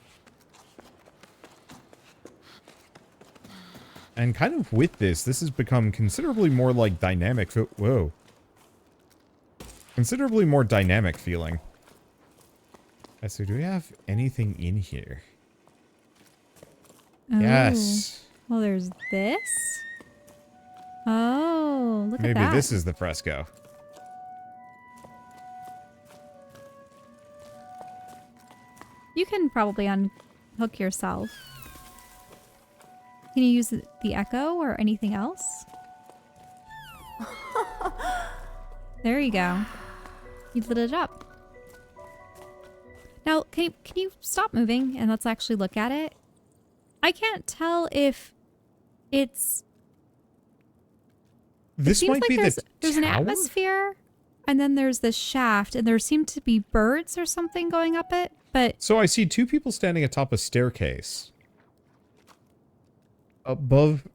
And kind of with this has become considerably more like dynamic... Whoa. Considerably more dynamic feeling. So do we have anything in here? Oh. Yes. Well, there's this. Oh, look at that. Maybe this is the fresco. You can probably unhook yourself. Can you use the echo or anything else? There you go. You lit it up. Now, can you stop moving and let's actually look at it? I can't tell if it's... This it might seems like be there's an atmosphere, and then there's this shaft, and there seem to be birds or something going up it, but... So I see 2 people standing atop a staircase. Above,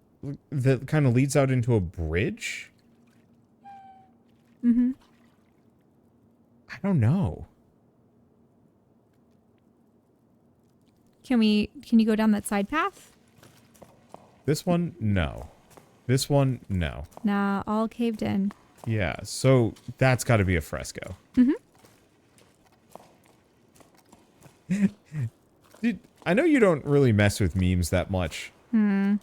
that kind of leads out into a bridge? Mm-hmm. I don't know. Can you go down that side path? This one, no. This one, no. Nah, all caved in. Yeah, so that's got to be a fresco. Mm-hmm. Dude, I know you don't really mess with memes that much. Hmm.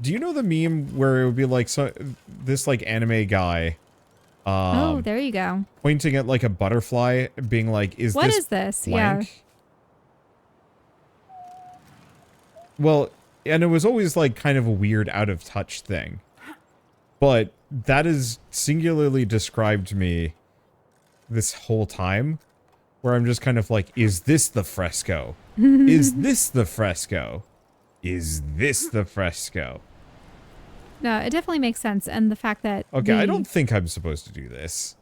Do you know the meme where it would be like this like anime guy Oh, there you go. pointing at like a butterfly being like, What is this? blank? Yeah. Well, and it was always like kind of a weird out of touch thing. But that has singularly described me this whole time, where I'm just kind of like, is this the fresco? Is this the fresco? Is this the fresco? No, it definitely makes sense. And the fact that... Okay, I don't think I'm supposed to do this.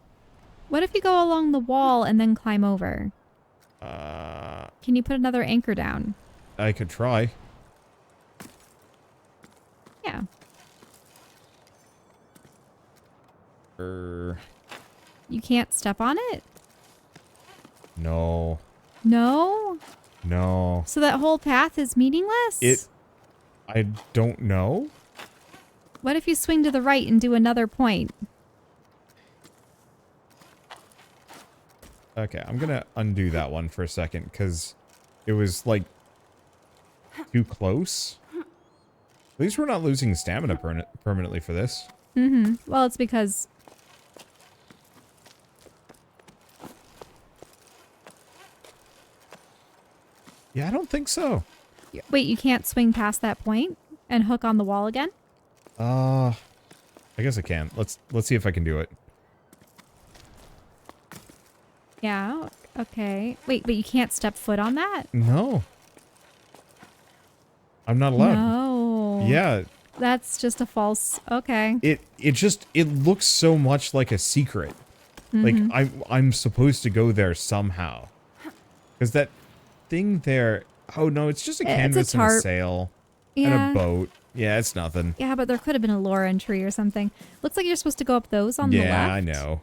What if you go along the wall and then climb over? Can you put another anchor down? I could try. Yeah. You can't step on it? No. No? No. So that whole path is meaningless? I don't know. What if you swing to the right and do another point? Okay, I'm gonna undo that one for a second, because it was, like, too close. At least we're not losing stamina permanently for this. Mm-hmm. Well, it's because... Yeah, I don't think so. Wait, you can't swing past that point and hook on the wall again? I guess I can. Let's see if I can do it. Yeah, okay. Wait, but you can't step foot on that? No. I'm not allowed. No. Yeah. That's just a false... Okay. It looks so much like a secret. Mm-hmm. Like I'm supposed to go there somehow. Because that thing there, Oh, no, it's just a It's a canvas and a tarp. sail Yeah. and a boat. Yeah, it's nothing. Yeah, but there could have been a lore entry or something. Looks like you're supposed to go up those on the left. Yeah, I know.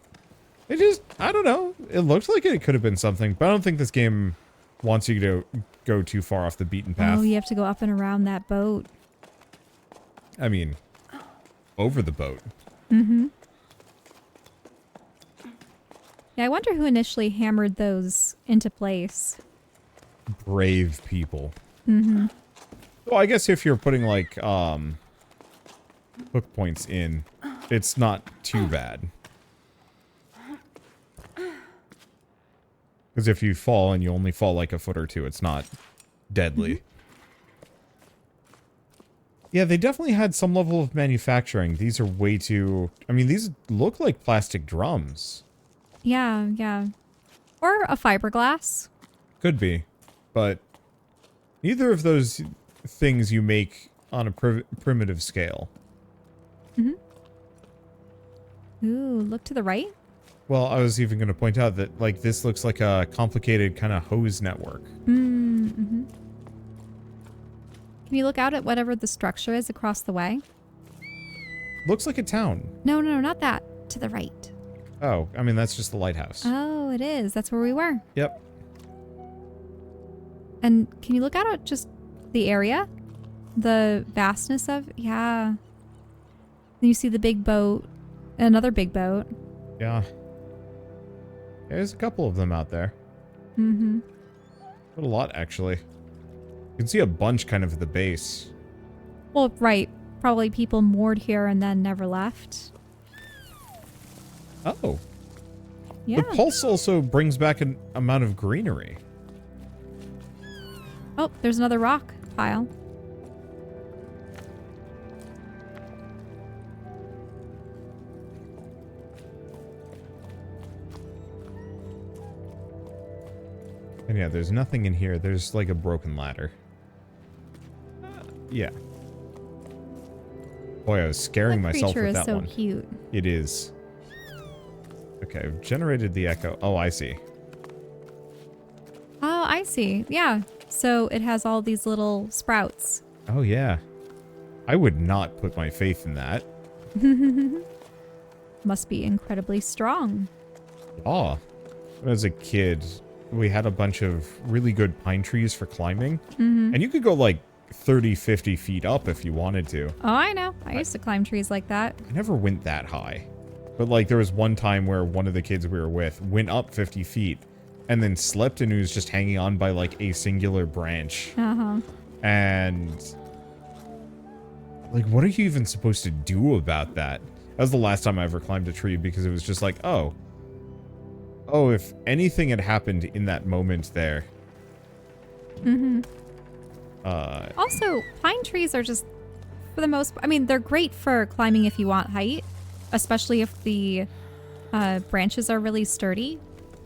It just, I don't know. It looks like it could have been something, but I don't think this game wants you to go too far off the beaten path. Oh, you have to go up and around that boat. I mean, over the boat. Mm-hmm. Yeah, I wonder who initially hammered those into place. Brave people. Mm-hmm. Well, I guess if you're putting, like, hook points in, it's not too bad. Because if you fall and you only fall like a foot or two, it's not deadly. Yeah, they definitely had some level of manufacturing. These are way too... I mean, these look like plastic drums. Yeah, yeah. Or a fiberglass. Could be. But neither of those things you make on a primitive scale. Mm-hmm. Ooh, look to the right. Well, I was even going to point out that, like, this looks like a complicated kind of hose network. Mm-hmm. Can you look out at whatever the structure is across the way? Looks like a town. No, no, not that. To the right. Oh, I mean, that's just the lighthouse. Oh, it is. That's where we were. Yep. And can you look out at just the area? The vastness of... Yeah. Then you see the big boat. Another big boat. Yeah. There's a couple of them out there. Mm-hmm. But a lot, actually. You can see a bunch kind of at the base. Well, right. Probably people moored here and then never left. Oh. Yeah. The pulse also brings back an amount of greenery. Oh, there's another rock pile. And yeah, there's nothing in here. There's like a broken ladder. Yeah. Boy, I was scaring myself with that That creature one. is so cute. It is. Okay, I've generated the echo. Oh, I see. Oh, I see. Yeah. So it has all these little sprouts. Oh, yeah. I would not put my faith in that. Must be incredibly strong. Oh. When I was a kid, we had a bunch of really good pine trees for climbing. Mm-hmm. And you could go like 30, 50 feet up if you wanted to. Oh, I know. I used to climb trees like that. I never went that high. But like there was one time where one of the kids we were with went up 50 feet and then slipped and he was just hanging on by like a singular branch. Uh-huh. And like, what are you even supposed to do about that? That was the last time I ever climbed a tree because it was just like, oh, if anything had happened in that moment there. Mm-hmm. Also, pine trees are just, for the most, I mean, they're great for climbing if you want height, especially if the branches are really sturdy,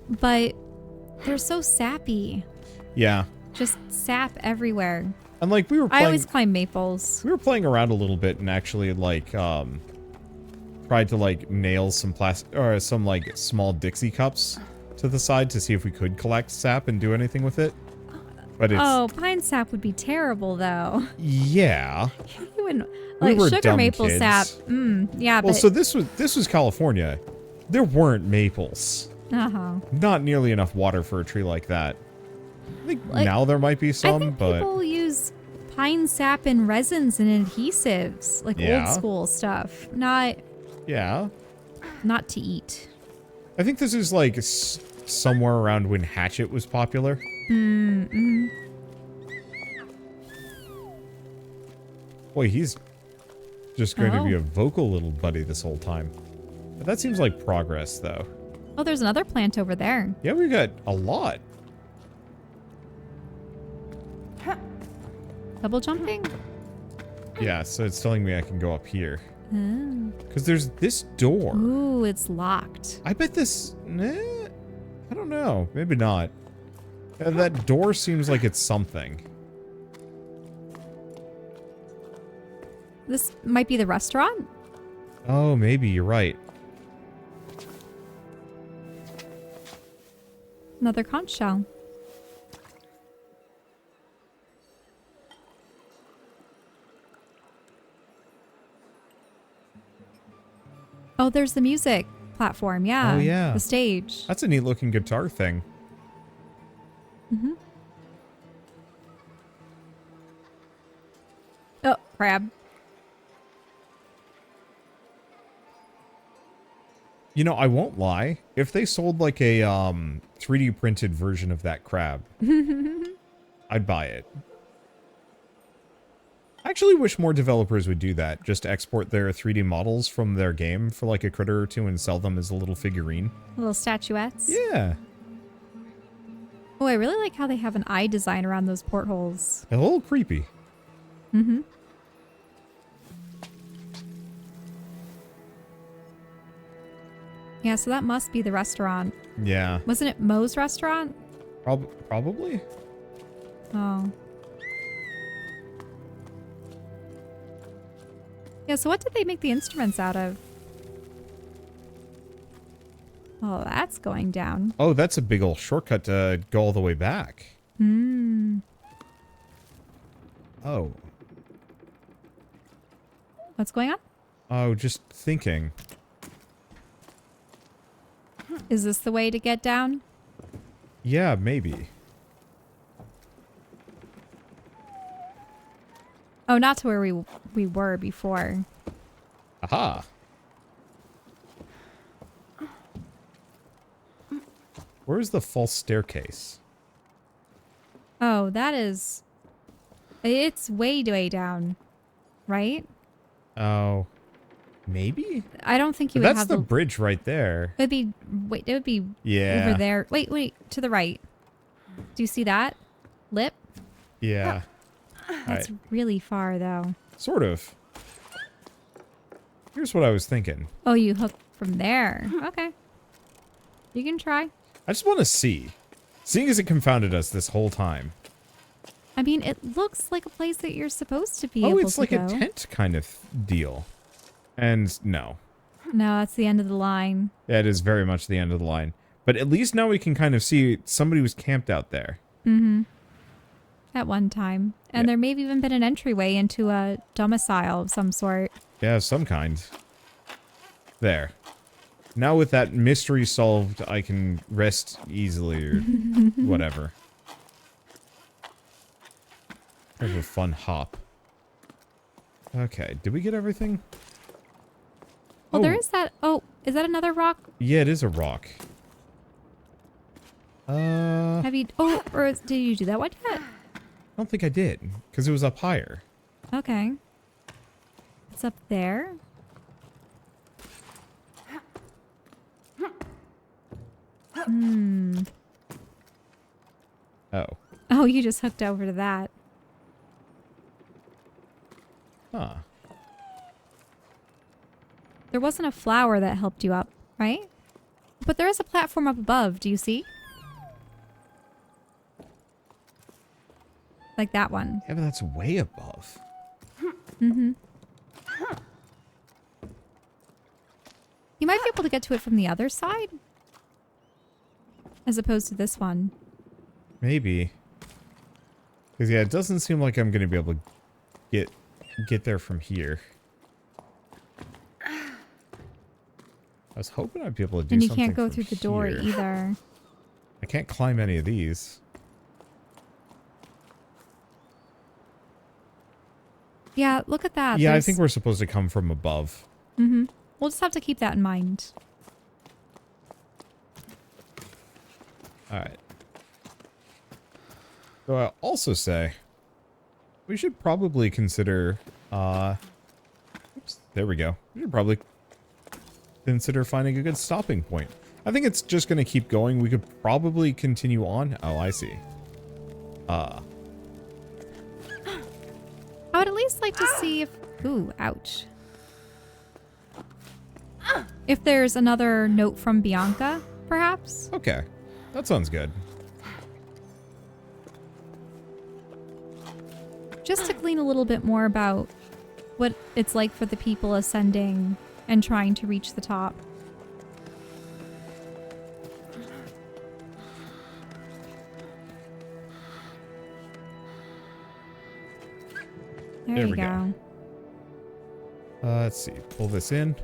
but they're so sappy. Yeah. Just sap everywhere. And like we were playing, I always climb maples. we were playing around a little bit and actually like tried to like nail some plastic or some like small Dixie cups to the side to see if we could collect sap and do anything with it. But it's Oh, pine sap would be terrible, though. yeah. You wouldn't We like were sugar dumb maple kids. sap. Yeah, Well, but so this was California. There weren't maples. uh-huh. Not nearly enough water for a tree like that. I think Like, now there might be I some, think but people use pine sap in resins and adhesives, like Yeah. old school stuff, not yeah. to eat. I think this is like somewhere around when Hatchet was popular. Mm-hmm. Boy, he's just going to be Oh. a vocal little buddy this whole time. But that seems like progress, though. Oh, there's another plant over there. Yeah, we got a lot. Double jumping? Yeah, so it's telling me I can go up here. Oh. Because there's this door. Ooh, it's locked. I bet this... I don't know. Maybe not. That door seems like it's something. This might be the restaurant? Oh, maybe. You're right. Another conch shell. Oh, there's the music platform. Yeah. Oh, yeah. The stage. That's a neat looking guitar thing. Mm-hmm. Oh, crab. You know, I won't lie. If they sold like a 3D printed version of that crab, I'd buy it. I actually wish more developers would do that. Just export their 3D models from their game for like a critter or two and sell them as a little figurine. Little statuettes. Yeah. Oh, I really like how they have an eye design around those portholes. A little creepy. Mm-hmm. Yeah, so that must be the restaurant. Yeah. Wasn't it Moe's restaurant? Probably. Oh. Yeah, so what did they make the instruments out of? Oh, that's going down. Oh, that's a big old shortcut to go all the way back. Hmm. Oh. What's going on? Oh, just thinking. Is this the way to get down? Yeah, maybe. Oh, not to where we were before. Aha. Where's the false staircase? Oh, that is... It's way down. Right? Oh. Maybe? I don't think you But would that's have the bridge right there. It would be... Wait, it would be Yeah. over there. Wait, to the right. Do you see that? Lip? Yeah. That's Right. really far, though. Sort of. Here's what I was thinking. Oh, you hook from there. Okay. You can try. I just want to see. Seeing as it confounded us this whole time. I mean, it looks like a place that you're supposed to be able to go. Oh, it's like a tent kind of deal. And no. No, that's the end of the line. That is very much the end of the line. But at least now we can kind of see somebody was camped out there. Mm-hmm. At one time. And Yeah. there may have even been an entryway into a domicile of some sort. Yeah, of some kind. There. Now with that mystery solved, I can rest easily or whatever. Have a fun hop. Okay, did we get everything? Well, there is that... Oh, is that another rock? Yeah, it is a rock. Have you... Oh, or did you do that one yet? I don't think I did, because it was up higher. Okay. It's up there. Hmm. Oh. Oh, you just hooked over to that. Huh. There wasn't a flower that helped you up, right? But there is a platform up above. Do you see? Like that one. Yeah, but that's way above. Mm-hmm. You might be able to get to it from the other side. As opposed to this one. Maybe. Because, yeah, it doesn't seem like I'm going to be able to get there from here. I was hoping I'd be able to do And you something can't go from through the door here. either. I can't climb any of these. Yeah, look at that. Yeah, I think we're supposed to come from above. Mm-hmm. We'll just have to keep that in mind. Alright. So I'll also say, we should probably consider, oops, there we go. We should probably consider finding a good stopping point. I think it's just going to keep going. We could probably continue on. Oh, I see. I would at least like to see if... Ooh, ouch. If there's another note from Bianca, perhaps? Okay. That sounds good. Just to glean a little bit more about what it's like for the people ascending and trying to reach the top. There you we go. Let's see. Pull this in.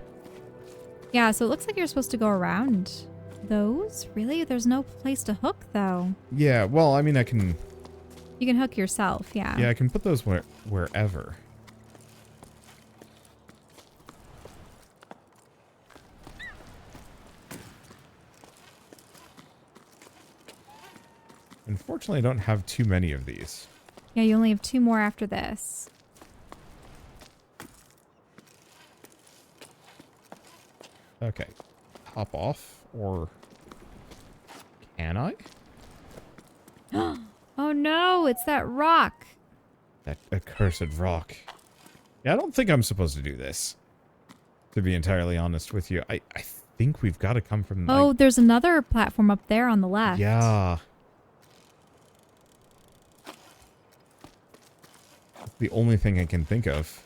Yeah, so it looks like you're supposed to go around those. Really? There's no place to hook, though. Yeah, well, I mean, I can... You can hook yourself, yeah. Yeah, I can put those wherever. Unfortunately, I don't have too many of these. Yeah, you only have 2 more after this. Okay. Hop off, or... Can I? Oh no, it's that rock. That accursed rock. Yeah, I don't think I'm supposed to do this. To be entirely honest with you. I think we've got to come from... Oh, like, there's another platform up there on the left. yeah. That's the only thing I can think of.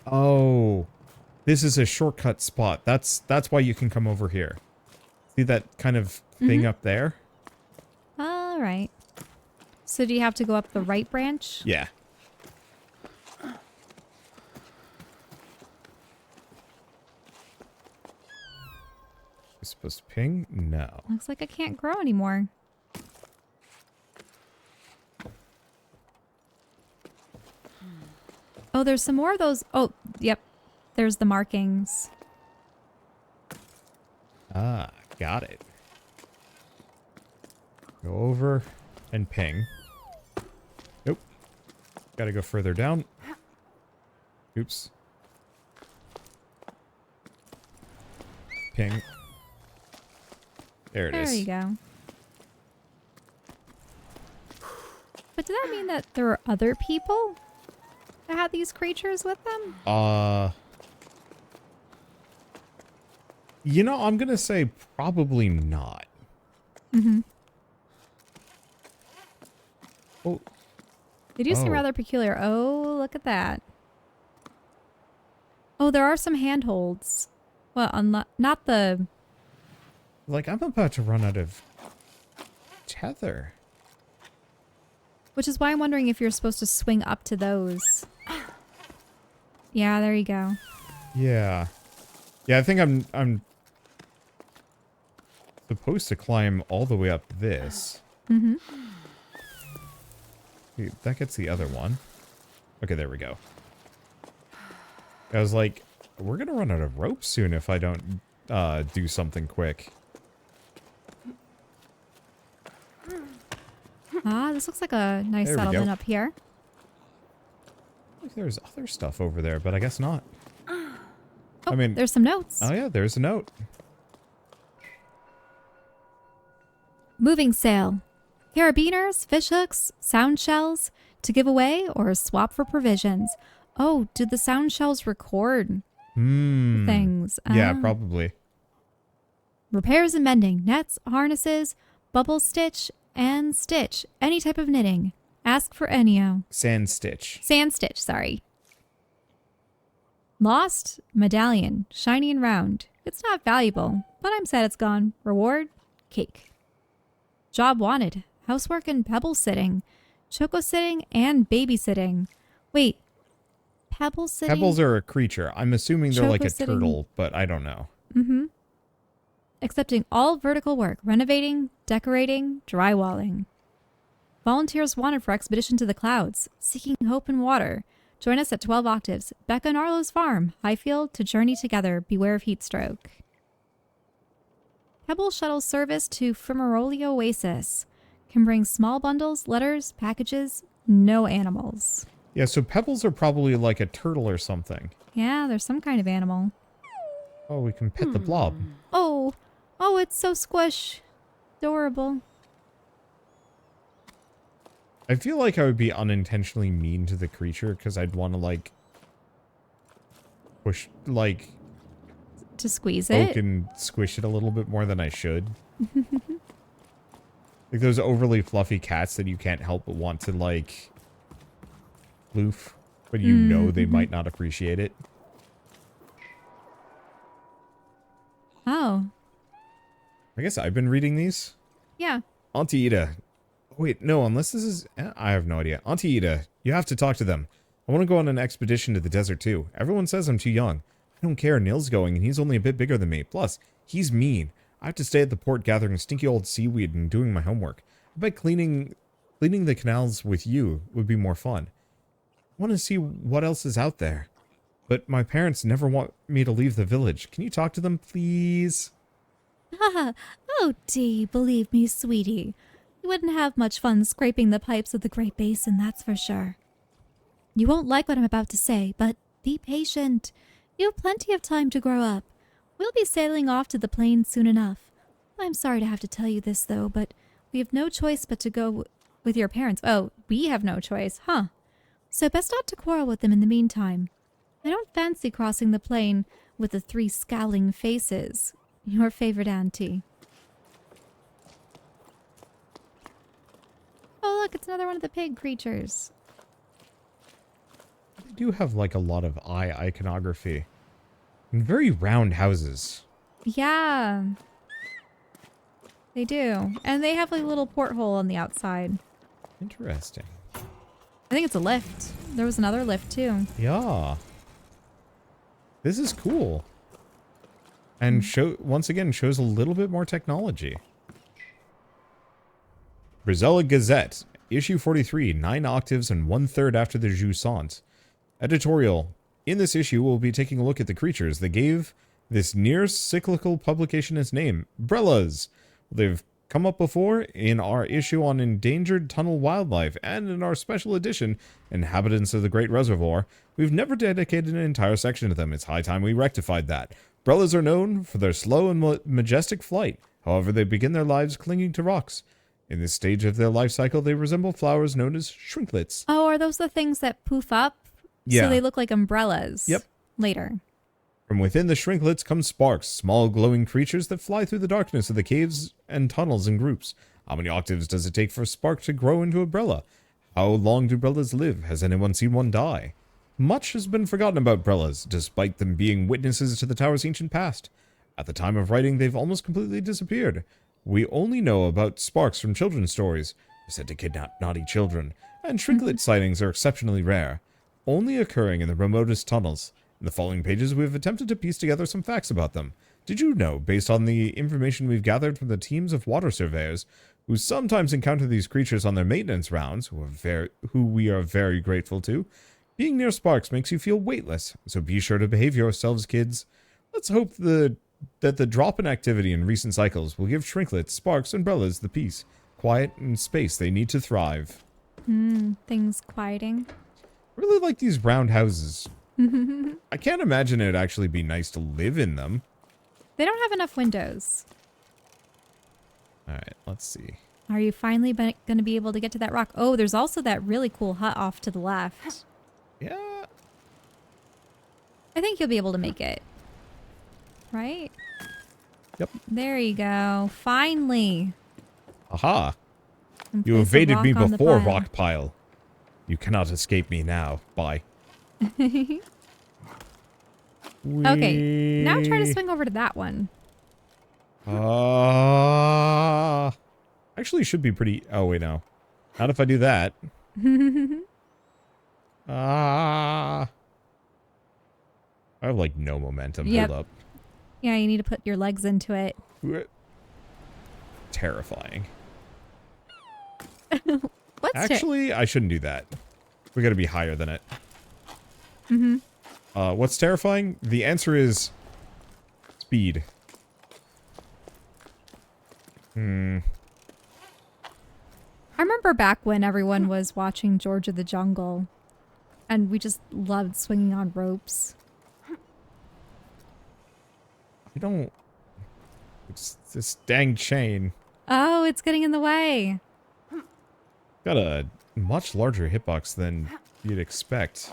Oh. This is a shortcut spot. That's why you can come over here. See that kind of thing up there? All right. So do you have to go up the right branch? Yeah. You're supposed to ping? No. Looks like I can't grow anymore. Oh, there's some more of those. Oh, yep. There's the markings. Ah, got it. Go over and ping. Nope. Gotta go further down. Oops. Ping. There it is. There you go. But does that mean that there are other people that had these creatures with them? You know, I'm gonna say probably not. Mm-hmm. Oh. They do seem rather peculiar. Oh, look at that. Oh, there are some handholds. Well, not the... Like, I'm about to run out of tether. Which is why I'm wondering if you're supposed to swing up to those. Yeah, there you go. Yeah. Yeah, I think I'm supposed to climb all the way up this. Mm-hmm. Wait, that gets the other one. Okay, there we go. I was like, we're gonna run out of rope soon if I don't do something quick. Ah, this looks like a nice There we settlement go. up here. Like there's other stuff over there, but I guess not. Oh, I mean, there's some notes. oh yeah, there's a note. Moving sale. Carabiners, fishhooks, sound shells to give away or swap for provisions. Oh, do the sound shells record things? Yeah, probably. Repairs and mending, nets, harnesses, bubble stitch, and stitch. Any type of knitting. Ask for Ennio. Sand stitch. Sand stitch, sorry. Lost medallion, shiny and round. It's not valuable, but I'm sad it's gone. Reward, cake. Job wanted, housework and pebble sitting, choco sitting and babysitting. Wait, pebble sitting? Pebbles are a creature. I'm assuming they're like a Choco-sitting. turtle, but I don't know. Mm-hmm. Accepting all vertical work, renovating, decorating, drywalling. Volunteers wanted for expedition to the clouds, seeking hope in water. Join us at 12 octaves. Becca and Arlo's farm, Highfield, to journey together. Beware of heat stroke. Pebble shuttle service to Fumaroli Oasis. Can bring small bundles, letters, packages, no animals. Yeah, so pebbles are probably like a turtle or something. Yeah, there's some kind of animal. Oh, we can pet the blob. Oh, it's so squish. Adorable. I feel like I would be unintentionally mean to the creature because I'd want to like push, like To squeeze poke it. and squish it a little bit more than I should. Like those overly fluffy cats that you can't help but want to like loof, but you know they might not appreciate it. Oh, I guess I've been reading these. yeah. Auntie Ida. Wait, no, unless this is... I have no idea. Auntie Ida, you have to talk to them. I want to go on an expedition to the desert too. Everyone says I'm too young. I don't care. Nil's going, and he's only a bit bigger than me. Plus, he's mean. I have to stay at the port gathering stinky old seaweed and doing my homework. I bet cleaning the canals with you would be more fun. I want to see what else is out there. But my parents never want me to leave the village. Can you talk to them, please? Oh, Dee, believe me, sweetie. You wouldn't have much fun scraping the pipes of the Great Basin, that's for sure. You won't like what I'm about to say, but be patient. You have plenty of time to grow up. We'll be sailing off to the plains soon enough. I'm sorry to have to tell you this, though, but we have no choice but to go with your parents. Oh, we have no choice, huh? So best not to quarrel with them in the meantime. I don't fancy crossing the plain with the 3 scowling faces. Your favorite auntie. Oh, look, it's another one of the pig creatures. They do have, like, a lot of eye iconography. And very round houses. Yeah. They do. And they have, like, a little porthole on the outside. Interesting. I think it's a lift. There was another lift, too. Yeah. This is cool. And once again, shows a little bit more technology. Brazella Gazette, issue 43, 9 octaves and 1/3 after the Jusant. Editorial. In this issue, we'll be taking a look at the creatures that gave this near cyclical publication its name, Brellas. They've come up before in our issue on endangered tunnel wildlife and in our special edition, Inhabitants of the Great Reservoir. We've never dedicated an entire section to them. It's high time we rectified that. Brellas are known for their slow and majestic flight. However, they begin their lives clinging to rocks. In this stage of their life cycle, they resemble flowers known as shrinklets. Oh, are those the things that poof up? Yeah. So they look like umbrellas. Yep. Later. From within the shrinklets come sparks, small glowing creatures that fly through the darkness of the caves and tunnels in groups. How many octaves does it take for a spark to grow into a Brella? How long do Brellas live? Has anyone seen one die? Much has been forgotten about Brellas, despite them being witnesses to the tower's ancient past. At the time of writing, they've almost completely disappeared. We only know about sparks from children's stories. They're said to kidnap naughty children, and shrinklet sightings are exceptionally rare, only occurring in the remotest tunnels. In the following pages, we have attempted to piece together some facts about them. Did you know, based on the information we've gathered from the teams of water surveyors, who sometimes encounter these creatures on their maintenance rounds, who we are very grateful to, being near sparks makes you feel weightless, so be sure to behave yourselves, kids. Let's hope that the drop in activity in recent cycles will give shrinklets, sparks, and Brellas the peace, quiet, and space they need to thrive. Things quieting. I really like these round houses. I can't imagine it'd actually be nice to live in them. They don't have enough windows. Alright, let's see. Are you finally going to be able to get to that rock? Oh, there's also that really cool hut off to the left. Yeah. I think you'll be able to make it. Right? Yep. There you go. Finally. Aha. And You place a evaded rock me on the before, pile. rock pile. You cannot escape me now. Bye. Okay, now try to swing over to that one. Actually should be pretty... Oh, wait, no. Not if I do that. I have, like, no momentum. Yep. Hold Yeah, you need to put your legs into it. up. Terrifying. Actually, I shouldn't do that. We gotta be higher than it. Mm-hmm. What's terrifying? The answer is... speed. I remember back when everyone was watching George of the Jungle, and we just loved swinging on ropes. I don't... It's this dang chain. Oh, it's getting in the way. Got a much larger hitbox than you'd expect.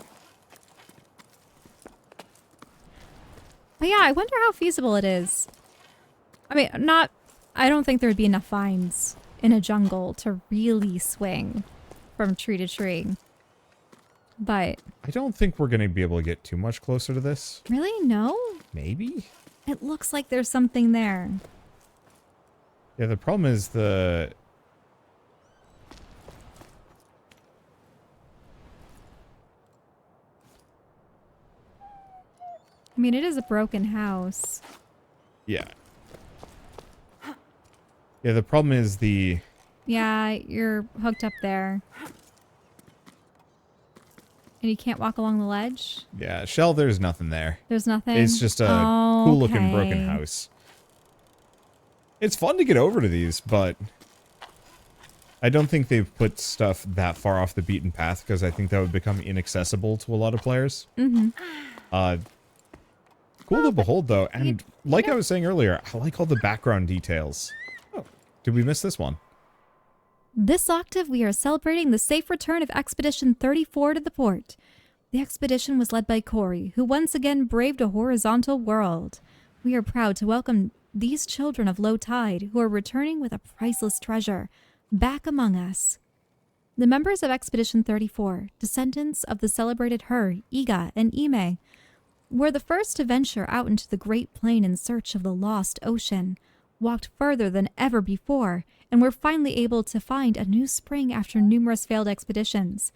But yeah, I wonder how feasible it is. I mean, I don't think there would be enough vines in a jungle to really swing from tree to tree. But... I don't think we're going to be able to get too much closer to this. Really? No? Maybe? It looks like there's something there. Yeah, the problem is the... I mean, it is a broken house. Yeah. Yeah, the problem is the... Yeah, you're hooked up there. And you can't walk along the ledge? Yeah, Shell, there's nothing there. There's nothing? It's just a cool-looking broken house. It's fun to get over to these, but... I don't think they've put stuff that far off the beaten path, because I think that would become inaccessible to a lot of players. Mm-hmm. Cool to behold, though, and like I was saying earlier, I like all the background details. Oh, did we miss this one? This octave, we are celebrating the safe return of Expedition 34 to the port. The expedition was led by Corey, who once again braved a horizontal world. We are proud to welcome these children of low tide who are returning with a priceless treasure back among us. The members of Expedition 34, descendants of the celebrated Her, Iga, and Ime, were the first to venture out into the Great Plain in search of the lost ocean, walked further than ever before, and were finally able to find a new spring after numerous failed expeditions.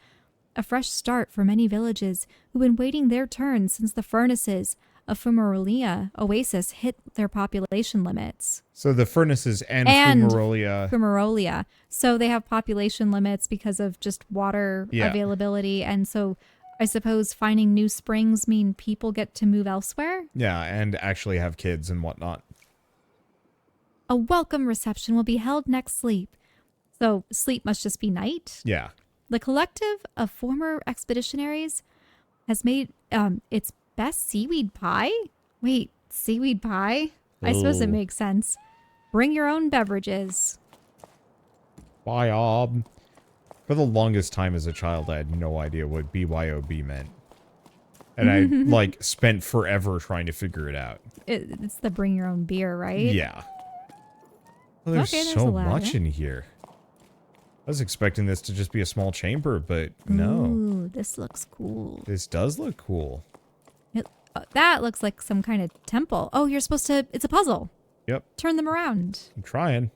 A fresh start for many villages who've been waiting their turn since the furnaces of Fumarolia Oasis hit their population limits. So the furnaces and Fumarolia... Fumarolia. So they have population limits because of just water availability, and so I suppose finding new springs mean people get to move elsewhere? Yeah, and actually have kids and whatnot. A welcome reception will be held next sleep. So sleep must just be night? Yeah. The collective of former expeditionaries has made its best seaweed pie? Wait, seaweed pie? I suppose it makes sense. Bring your own beverages. Biomes. For the longest time as a child, I had no idea what BYOB meant. And I, like, spent forever trying to figure it out. It's the bring your own beer, right? Yeah. Well, there's so much in here. I was expecting this to just be a small chamber, but no. Ooh, this looks cool. This does look cool. That looks like some kind of temple. Oh, you're supposed to... It's a puzzle. Yep. Turn them around. I'm trying.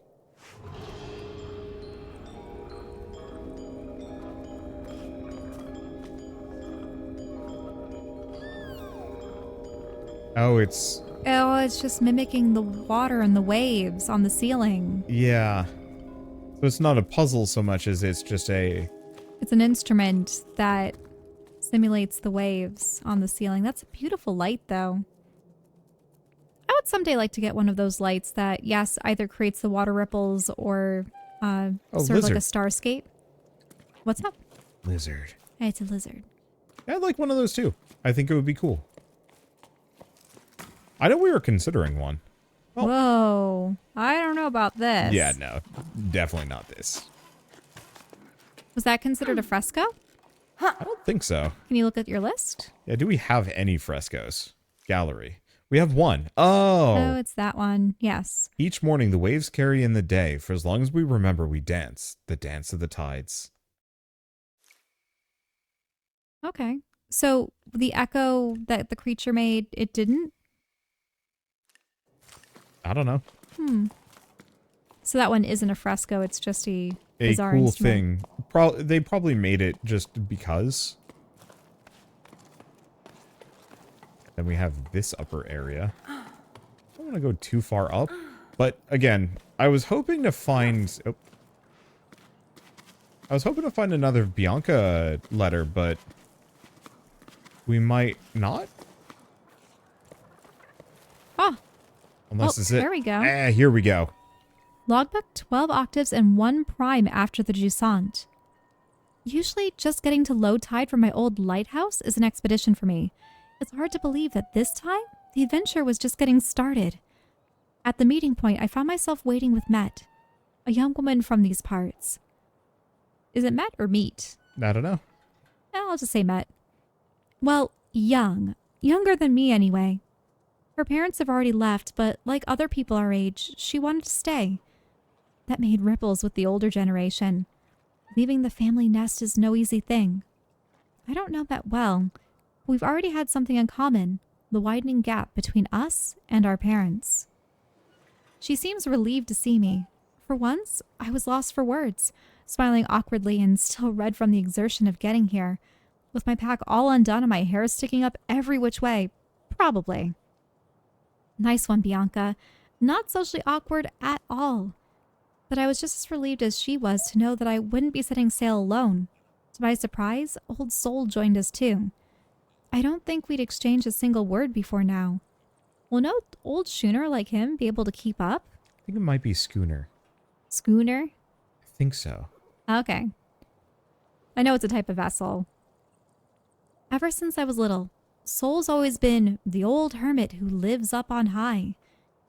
Oh, it's... Oh, it's just mimicking the water and the waves on the ceiling. Yeah. So it's not a puzzle so much as it's just a... It's an instrument that simulates the waves on the ceiling. That's a beautiful light, though. I would someday like to get one of those lights that, yes, either creates the water ripples or sort of like a starscape. What's up? Lizard. Hey, it's a lizard. Yeah, I'd like one of those too. I think it would be cool. I know we were considering one. Oh. Whoa. I don't know about this. Yeah, no. Definitely not this. Was that considered a fresco? I don't think so. Can you look at your list? Yeah, do we have any frescoes? Gallery. We have one. Oh. Oh, it's that one. Yes. Each morning the waves carry in the day. For as long as we remember, we dance. The dance of the tides. Okay. So the echo that the creature made, it didn't? I don't know. So that one isn't a fresco. It's just a bizarre cool instrument. thing. They probably made it just because. Then we have this upper area. I don't want to go too far up. But again, I was hoping to find... Oh, I was hoping to find another Bianca letter, but we might not. Oh. Unless it's it. There we go. Here we go. Logbook 12 octaves and 1 prime after the Jusant. Usually just getting to low tide from my old lighthouse is an expedition for me. It's hard to believe that this time, the adventure was just getting started. At the meeting point, I found myself waiting with Met, a young woman from these parts. Is it Met or Meet? I don't know. I'll just say Met. Well, young. Younger than me anyway. Her parents have already left, but like other people our age, she wanted to stay. That made ripples with the older generation. Leaving the family nest is no easy thing. I don't know that well. We've already had something in common, the widening gap between us and our parents. She seems relieved to see me. For once, I was lost for words, smiling awkwardly and still red from the exertion of getting here, with my pack all undone and my hair sticking up every which way, Probably. Nice one, Bianca. Not socially awkward at all. But I was just as relieved as she was to know that I wouldn't be setting sail alone. To my surprise, Old Soul joined us too. I don't think we'd exchanged a single word before now. Will no old schooner like him be able to keep up? I think it might be schooner. Schooner? I think so. Okay. I know it's a type of vessel. Ever since I was little, Soul's always been the old hermit who lives up on high.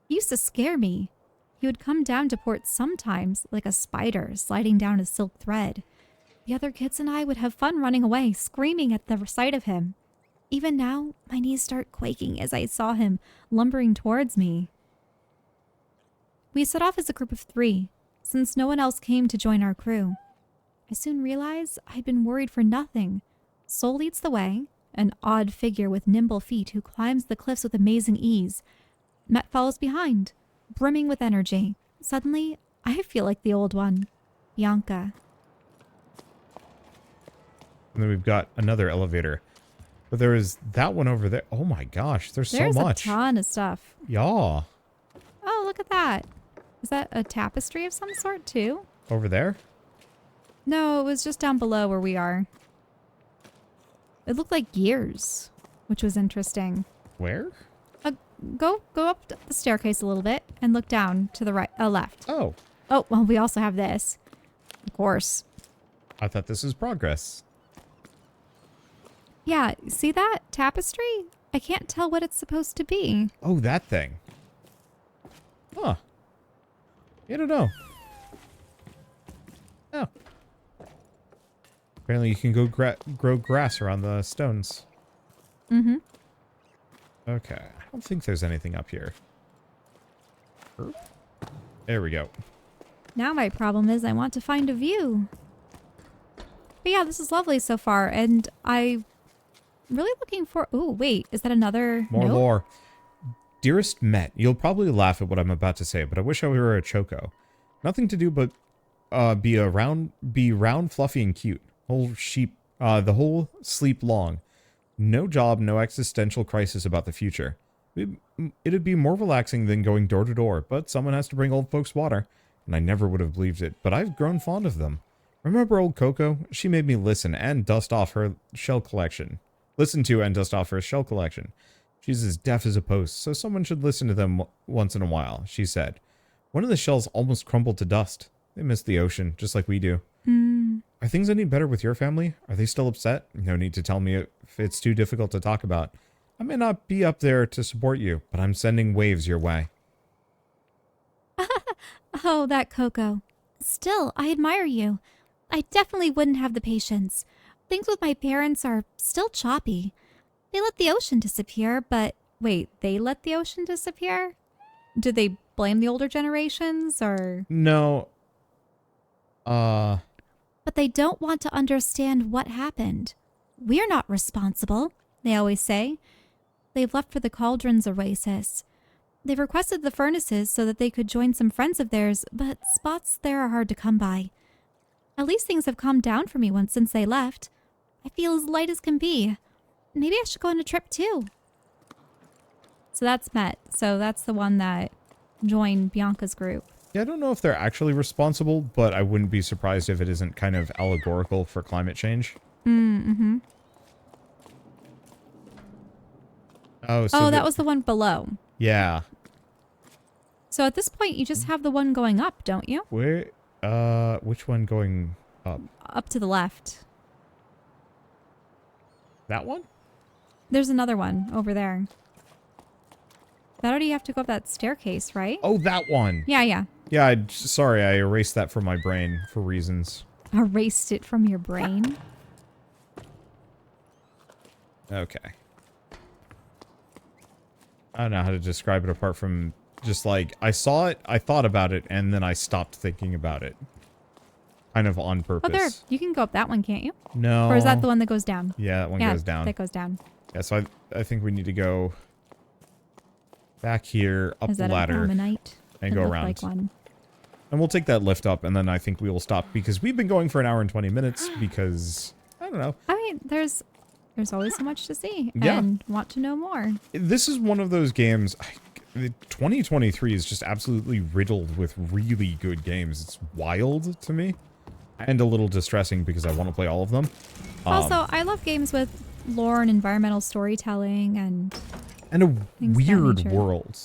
He used to scare me. He would come down to port sometimes like a spider sliding down a silk thread. The other kids and I would have fun running away, screaming at the sight of him. Even now, my knees start quaking as I saw him lumbering towards me. We set off as a group of 3, since no one else came to join our crew. I soon realized I'd been worried for nothing. Soul leads the way, an odd figure with nimble feet who climbs the cliffs with amazing ease. Met follows behind, brimming with energy. Suddenly, I feel like the old one, Bianca. And then we've got another elevator. But there is that one over there. Oh my gosh, there's so much. There's a ton of stuff. Yeah. Oh, look at that. Is that a tapestry of some sort too? Over there? No, it was just down below where we are. It looked like gears, which was interesting. Where? Go up the staircase a little bit and look down to the right, left. Oh. Oh, well, we also have this. Of course. I thought this was progress. Yeah, see that tapestry? I can't tell what it's supposed to be. Oh, that thing. Huh. I don't know. Oh. Apparently you can go grow grass around the stones. Mm-hmm. Okay. I don't think there's anything up here. There we go. Now my problem is I want to find a view. But yeah, this is lovely so far, and I'm really looking for... Oh, wait. Is that another More note? lore. Dearest Met, you'll probably laugh at what I'm about to say, but I wish I were a choco. Nothing to do but be round, fluffy, and cute. The whole sleep long. No job, no existential crisis about the future. It'd be more relaxing than going door to door, but someone has to bring old folks water. And I never would have believed it, but I've grown fond of them. Remember old Coco? She made me listen and dust off her shell collection. Listen to and dust off her shell collection. She's as deaf as a post, so someone should listen to them once in a while, she said. One of the shells almost crumbled to dust. They miss the ocean, just like we do. Are things any better with your family? Are they still upset? No need to tell me if it's too difficult to talk about. I may not be up there to support you, but I'm sending waves your way. Oh, that Coco. Still, I admire you. I definitely wouldn't have the patience. Things with my parents are still choppy. They let the ocean disappear, but... Wait, they let the ocean disappear? Did they blame the older generations, or... No. But they don't want to understand what happened. We're not responsible, they always say. They've left for the Cauldron's oasis. They've requested the furnaces so that they could join some friends of theirs, but spots there are hard to come by. At least things have calmed down for me since they left. I feel as light as can be. Maybe I should go on a trip too. So that's Met. So that's the one that joined Bianca's group. Yeah, I don't know if they're actually responsible, but I wouldn't be surprised if it isn't kind of allegorical for climate change. Mm-hmm. Oh, so that was the one below. Yeah. So at this point, you just have the one going up, don't you? Where? Which one going up? Up to the left. That one? There's another one over there. That already have to go up that staircase, right? Oh, that one. Yeah. Yeah, sorry, I erased that from my brain for reasons. Erased it from your brain? Okay. I don't know how to describe it apart from just like, I saw it, I thought about it, and then I stopped thinking about it. Kind of on purpose. Oh, there. You can go up that one, can't you? No. Or is that the one that goes down? Yeah, that one goes down. That goes down. Yeah, so I think we need to go back here, up Is the that ladder, an ammonite? and go around. Like one. And we'll take that lift up, and then I think we will stop, because we've been going for an hour and 20 minutes, because, I don't know. I mean, there's there's always so much to see Yeah. and want to know more. This is one of those games. 2023 is just absolutely riddled with really good games. It's wild to me and a little distressing because I want to play all of them. Also, I love games with lore and environmental storytelling and a things of that weird nature. world.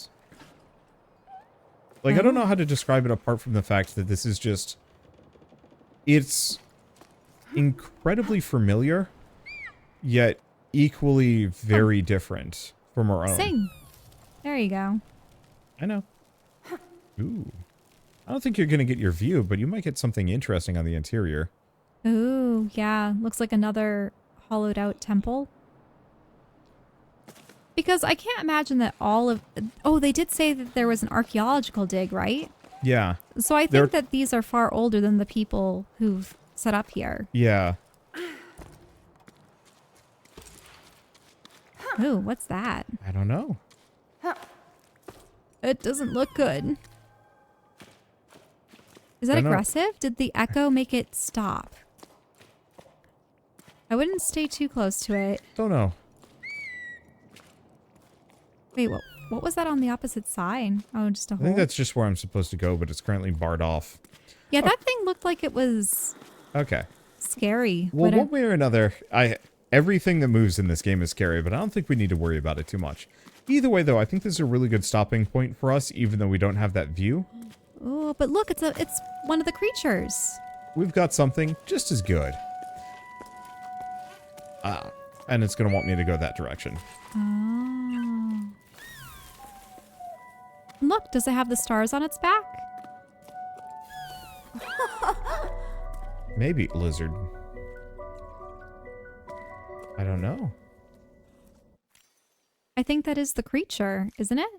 Like, I don't know how to describe it apart from the fact that this is just... It's incredibly familiar, yet equally very different from our own. Sing. There you go. I know. Ooh. I don't think you're going to get your view, but you might get something interesting on the interior. Ooh, yeah. Looks like another hollowed out temple. Because I can't imagine that all of... Oh, they did say that there was an archaeological dig, right? Yeah. So I think that these are far older than the people who've set up here. Yeah. Ooh, what's that? I don't know. It doesn't look good. Is that Don't know. aggressive? Did the echo make it stop? I wouldn't stay too close to it. Don't know. Wait, what was that on the opposite side? Oh, just a I hole? think that's just where I'm supposed to go, but it's currently barred off. Yeah, that thing looked like it was Okay. scary. Well, What one way or another, everything that moves in this game is scary, but I don't think we need to worry about it too much. Either way, though, I think this is a really good stopping point for us, even though we don't have that view. Oh, but look, it's one of the creatures. We've got something just as good. And it's going to want me to go that direction. Oh. Look, does it have the stars on its back? Maybe lizard. I don't know. I think that is the creature, isn't it?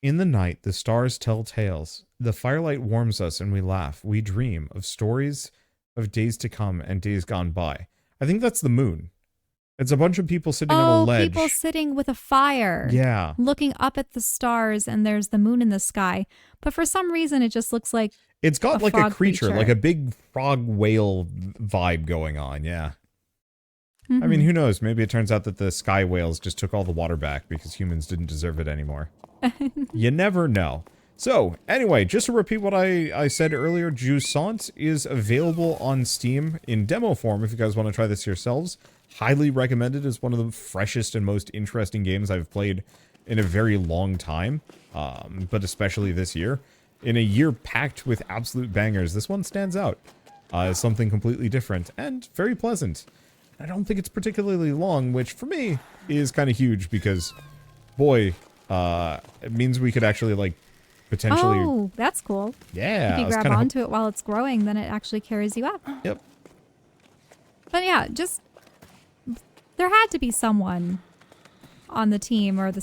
In the night, the stars tell tales. The firelight warms us and we laugh. We dream of stories of days to come and days gone by. I think that's the moon. It's a bunch of people sitting on a ledge. People sitting with a fire. Yeah. Looking up at the stars and there's the moon in the sky. But for some reason, it just looks like It's got a like a frog creature, creature. like a big frog whale vibe going on. Yeah. I Mm-hmm. mean, who knows? Maybe it turns out that the sky whales just took all the water back because humans didn't deserve it anymore. You never know. So, anyway, just to repeat what I said earlier, Jusant is available on Steam in demo form if you guys want to try this yourselves. Highly recommended. As one of the freshest and most interesting games I've played in a very long time, but especially this year. In a year packed with absolute bangers, this one stands out as something completely different and very pleasant. I don't think it's particularly long, which for me is kind of huge because, boy, it means we could actually, like, potentially... Oh, that's cool. Yeah. If you I was grab kinda onto it while it's growing, then it actually carries you up. Yep. But yeah, just... There had to be someone on the team or at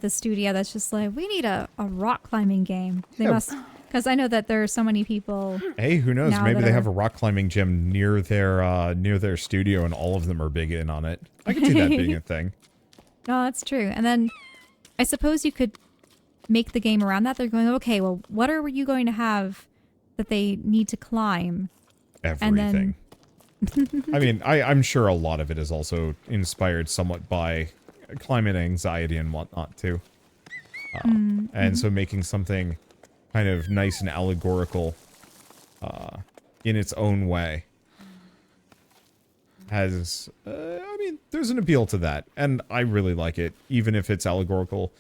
the studio that's just like, we need a rock climbing game. They Yeah. must... Because I know that there are so many people... Hey, who knows? Now Maybe that they are- have a rock climbing gym near their studio, and all of them are big in on it. I can see that being a thing. No, that's true. And then I suppose you could make the game around that. They're going, okay, well, what are you going to have that they need to climb? Everything. I mean, I'm sure a lot of it is also inspired somewhat by climate anxiety and whatnot too. And so making something kind of nice and allegorical in its own way has, I mean, there's an appeal to that. And I really like it, even if it's allegorical.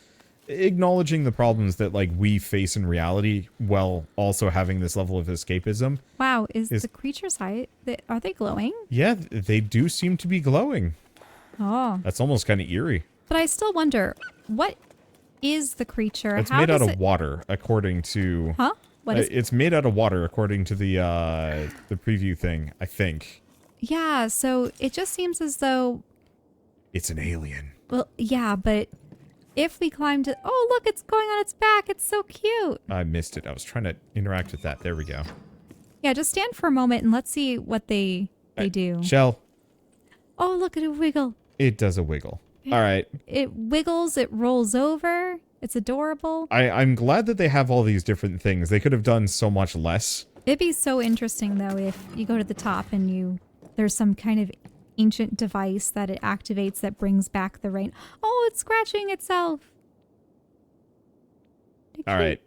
Acknowledging the problems that, like, we face in reality while also having this level of escapism. Wow, is the creature's height? Are they glowing? Yeah, they do seem to be glowing. Oh. That's almost kind of eerie. But I still wonder, what is the creature? It's How made out does of water, according to... Huh? What is It's made out of water, according to the preview thing, I think. Yeah, so it just seems as though... It's an alien. Well, yeah, but if we climbed it... Oh, look, it's going on its back. It's so cute. I missed it. I was trying to interact with that. There we go. Yeah, just stand for a moment and let's see what they do. Shell, Oh, look at it wiggle. it does a wiggle. All right. It wiggles, it rolls over. It's adorable. I'm glad that they have all these different things. They could have done so much less. It'd be so interesting, though, if you go to the top and there's some kind of ancient device that it activates that brings back the rain. Oh, it's scratching itself. All right.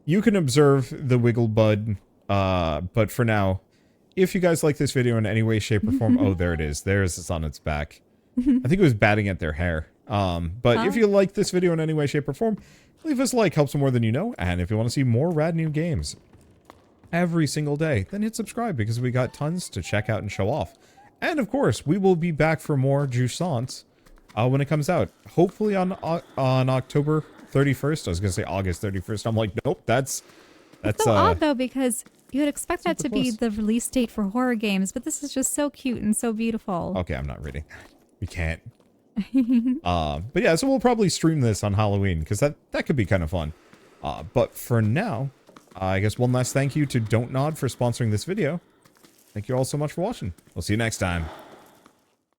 You can observe the wiggle bud, but for now, if you guys like this video in any way, shape, or form, oh, there it is. There's it's on its back. I think it was batting at their hair. But if you like this video in any way, shape, or form, leave us a like, helps more than you know. And if you want to see more rad new games every single day, then hit subscribe because we got tons to check out and show off. And of course, we will be back for more Jusant when it comes out. Hopefully on October 31st. I was going to say August 31st. I'm like, nope, that's so odd though, because you would expect that to be the release date for horror games, but this is just so cute and so beautiful. Okay, I'm not reading. We can't. But yeah, so we'll probably stream this on Halloween because that could be kind of fun. But for now, I guess one last thank you to Don't Nod for sponsoring this video. Thank you all so much for watching. We'll see you next time.